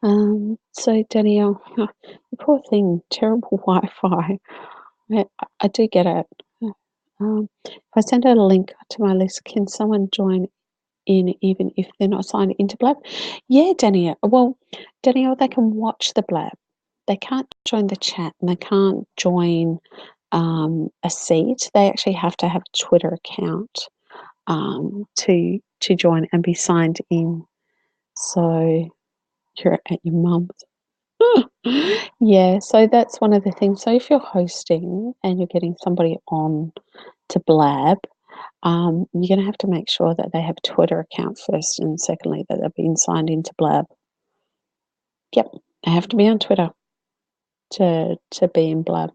So Danielle, poor thing, terrible Wi-Fi. I do get it. If I send out a link to my list, can someone join in even if they're not signed into Blab? Yeah, Danielle. Well, Danielle, they can watch the Blab. They can't join the chat and they can't join a seat. They actually have to have a Twitter account to join and be signed in. So you're at your mum's. Yeah, so that's one of the things. So if you're hosting and you're getting somebody on to Blab, you're going to have to make sure that they have a Twitter account first, and secondly that they've been signed into Blab. Yep, they have to be on Twitter to be in Blab.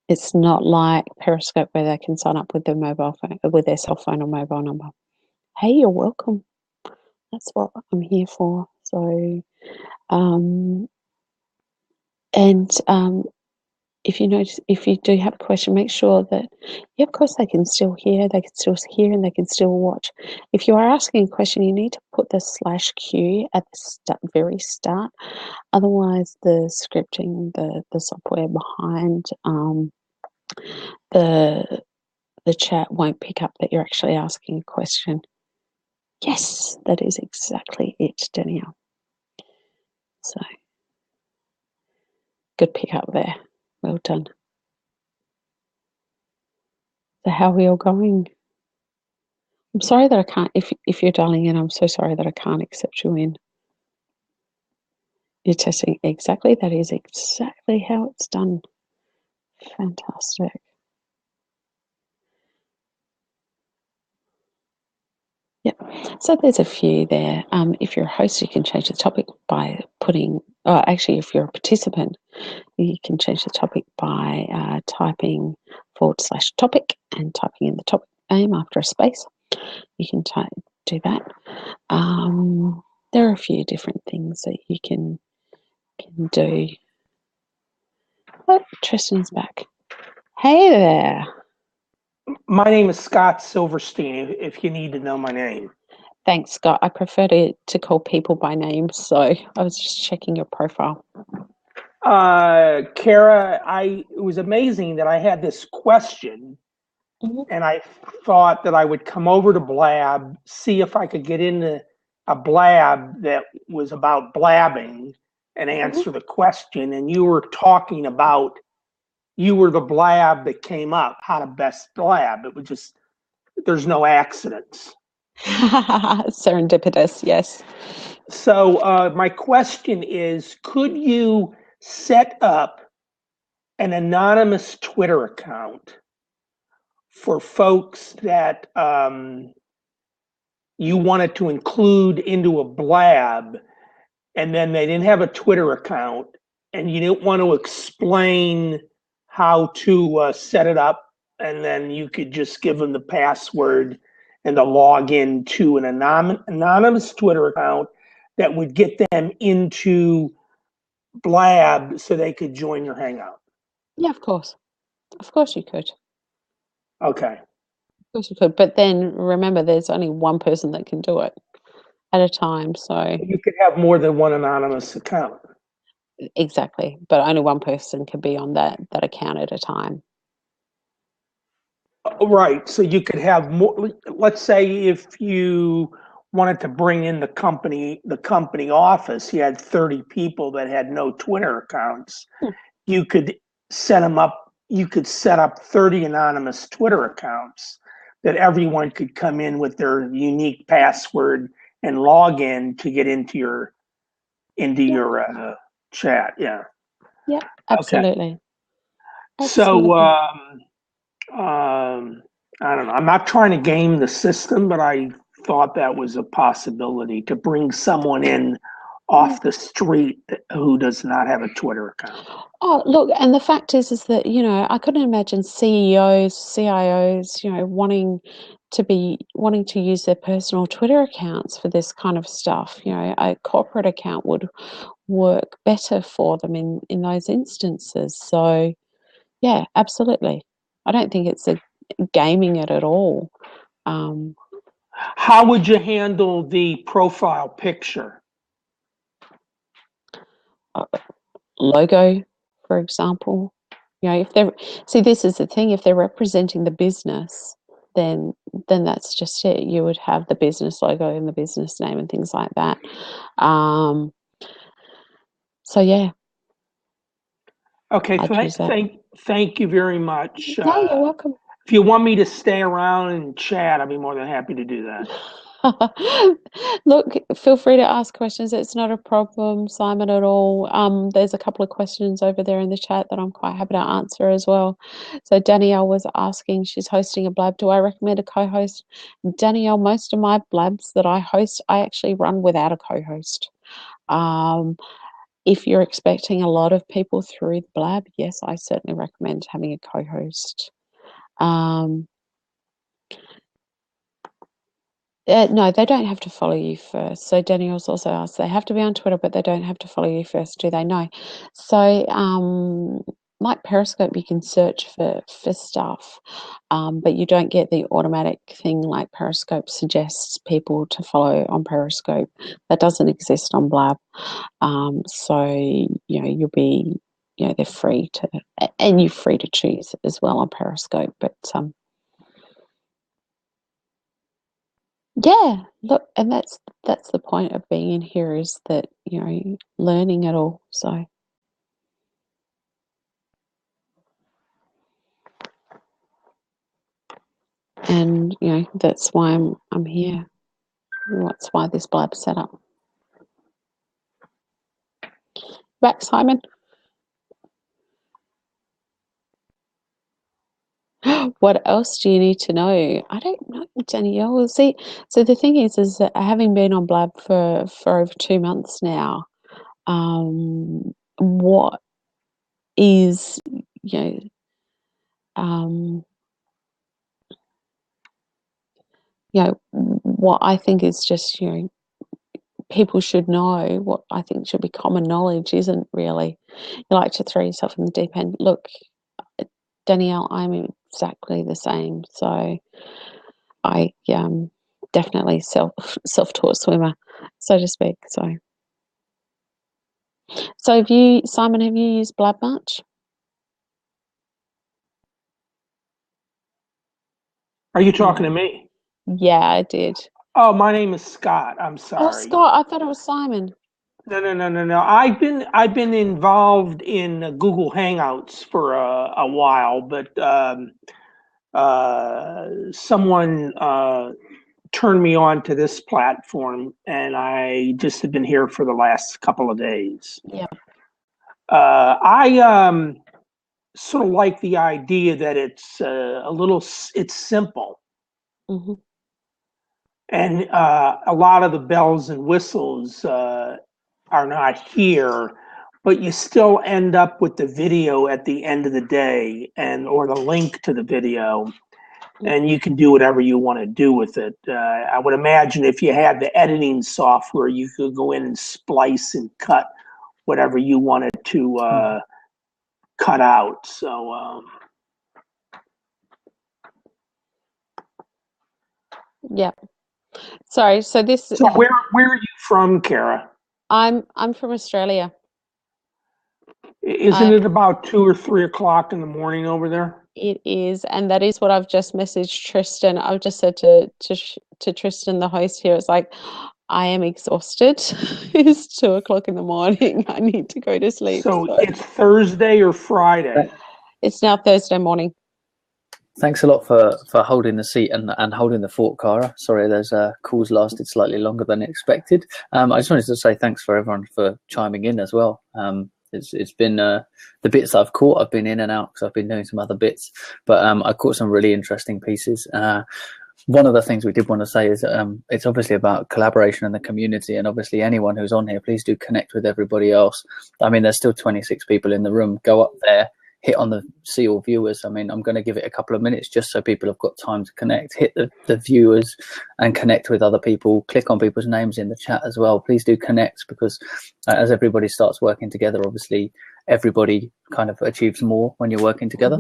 It's not like Periscope where they can sign up with their mobile phone, with their cell phone or mobile number. Hey, you're welcome. That's what I'm here for. So, if you do have a question, make sure that, yeah, of course they can still hear, and they can still watch. If you are asking a question, you need to put the /Q at the very start. Otherwise, the scripting, the software behind the chat won't pick up that you're actually asking a question. Yes, that is exactly it, Danielle. So, good pick up there. Well done. So how are we all going? I'm sorry that I can't, if you're dialing in, I'm so sorry that I can't accept you in. You're testing exactly, that is exactly how it's done. Fantastic. Yep. So there's a few there. If you're a host, you can change the topic by putting, actually, if you're a participant, you can change the topic by typing /topic and typing in the topic name after a space. You can do that. There are a few different things that you can do. Oh, Tristan's back. Hey there. My name is Scott Silverstein, if you need to know my name. Thanks, Scott. I prefer to call people by name, so I was just checking your profile. Kara, it was amazing that I had this question, and I thought that I would come over to Blab, see if I could get into a Blab that was about blabbing and answer the question. And you were talking about, you were the Blab that came up, how to best Blab. It was just, there's no accidents. Serendipitous, yes. So my question is, could you set up an anonymous Twitter account for folks that you wanted to include into a Blab, and then they didn't have a Twitter account, and you didn't want to explain how to set it up, and then you could just give them the password and the login to an anonymous Twitter account that would get them into Blab so they could join your Hangout? Yeah, of course. Of course you could. Okay. Of course you could. But then remember, there's only one person that can do it at a time. So you could have more than one anonymous account. Exactly. But only one person can be on that account at a time. Right. So you could have more. Let's say if you wanted to bring in the company office, you had 30 people that had no Twitter accounts. You could set them up. You could set up 30 anonymous Twitter accounts that everyone could come in with their unique password and log in to get into your chat. Yeah. Yeah, absolutely. Okay. So, I don't know. I'm not trying to game the system, but I thought that was a possibility to bring someone in off the street who does not have a Twitter account. Oh, look, and the fact is that, you know, I couldn't imagine CEOs, CIOs, you know, wanting to use their personal Twitter accounts for this kind of stuff. You know, a corporate account would work better for them in those instances. So, yeah, absolutely. I don't think it's a gaming it at all. How would you handle the profile picture? Logo, for example. You know, if they're this is the thing, if they're representing the business, then that's just it. You would have the business logo and the business name and things like that. So yeah. Okay, thank you very much. No, you're welcome. If you want me to stay around and chat, I'd be more than happy to do that. Look, feel free to ask questions. It's not a problem, Simon, at all. There's a couple of questions over there in the chat that I'm quite happy to answer as well. So Danielle was asking, she's hosting a Blab. Do I recommend a co-host? Danielle, most of my Blabs that I host, I actually run without a co-host. If you're expecting a lot of people through the Blab, yes, I certainly recommend having a co-host. No, they don't have to follow you first. So Daniel's also asked, they have to be on Twitter, but they don't have to follow you first, do they? No. So like Periscope, you can search for stuff, but you don't get the automatic thing like Periscope suggests people to follow on Periscope. That doesn't exist on Blab. So, you know, you'll be, you know, they're free to, and you're free to choose as well on Periscope, but yeah, look, and that's the point of being in here, is that, you know, learning it all. So and you know, that's why I'm here. That's why this Blab set up. Back, Simon. What else do you need to know? I don't know, Danielle. See, so the thing is that having been on Blab for over 2 months now, what is, you know, what I think is just, you know, people should know, what I think should be common knowledge isn't really, you like to throw yourself in the deep end. Look, Danielle, I'm exactly the same. So I definitely self-taught swimmer, so to speak. So have you, Simon, have you used Blab much? Are you talking to me? Yeah, I did. Oh, my name is Scott. I'm sorry. Oh, Scott, I thought it was Simon. No. I've been involved in Google Hangouts for a while, but someone turned me on to this platform, and I just have been here for the last couple of days. Yeah. I sort of like the idea that it's it's simple. Mm-hmm. And a lot of the bells and whistles are not here, but you still end up with the video at the end of the day, or the link to the video, and you can do whatever you want to do with it. I would imagine if you had the editing software, you could go in and splice and cut whatever you wanted to cut out. So yeah. Sorry. So where are you from, Kara? I'm from Australia. Isn't it about 2 or 3 o'clock in the morning over there? It is, and that is what I've just messaged Tristan. I've just said to Tristan, the host here, it's like, I am exhausted. It's 2 o'clock in the morning. I need to go to sleep. So it's Thursday or Friday? It's now Thursday morning. Thanks a lot for holding the seat and holding the fort, Cara. Sorry, those calls lasted slightly longer than expected. I just wanted to say thanks for everyone for chiming in as well. It's been the bits I've caught. I've been in and out because I've been doing some other bits, but I caught some really interesting pieces. One of the things we did want to say is it's obviously about collaboration in the community, and obviously anyone who's on here, please do connect with everybody else. I mean, there's still 26 people in the room. Go up there, hit on the see all viewers. I mean, I'm going to give it a couple of minutes just so people have got time to connect. Hit the viewers and connect with other people. Click on people's names in the chat as well. Please do connect, because as everybody starts working together, obviously everybody kind of achieves more when you're working together.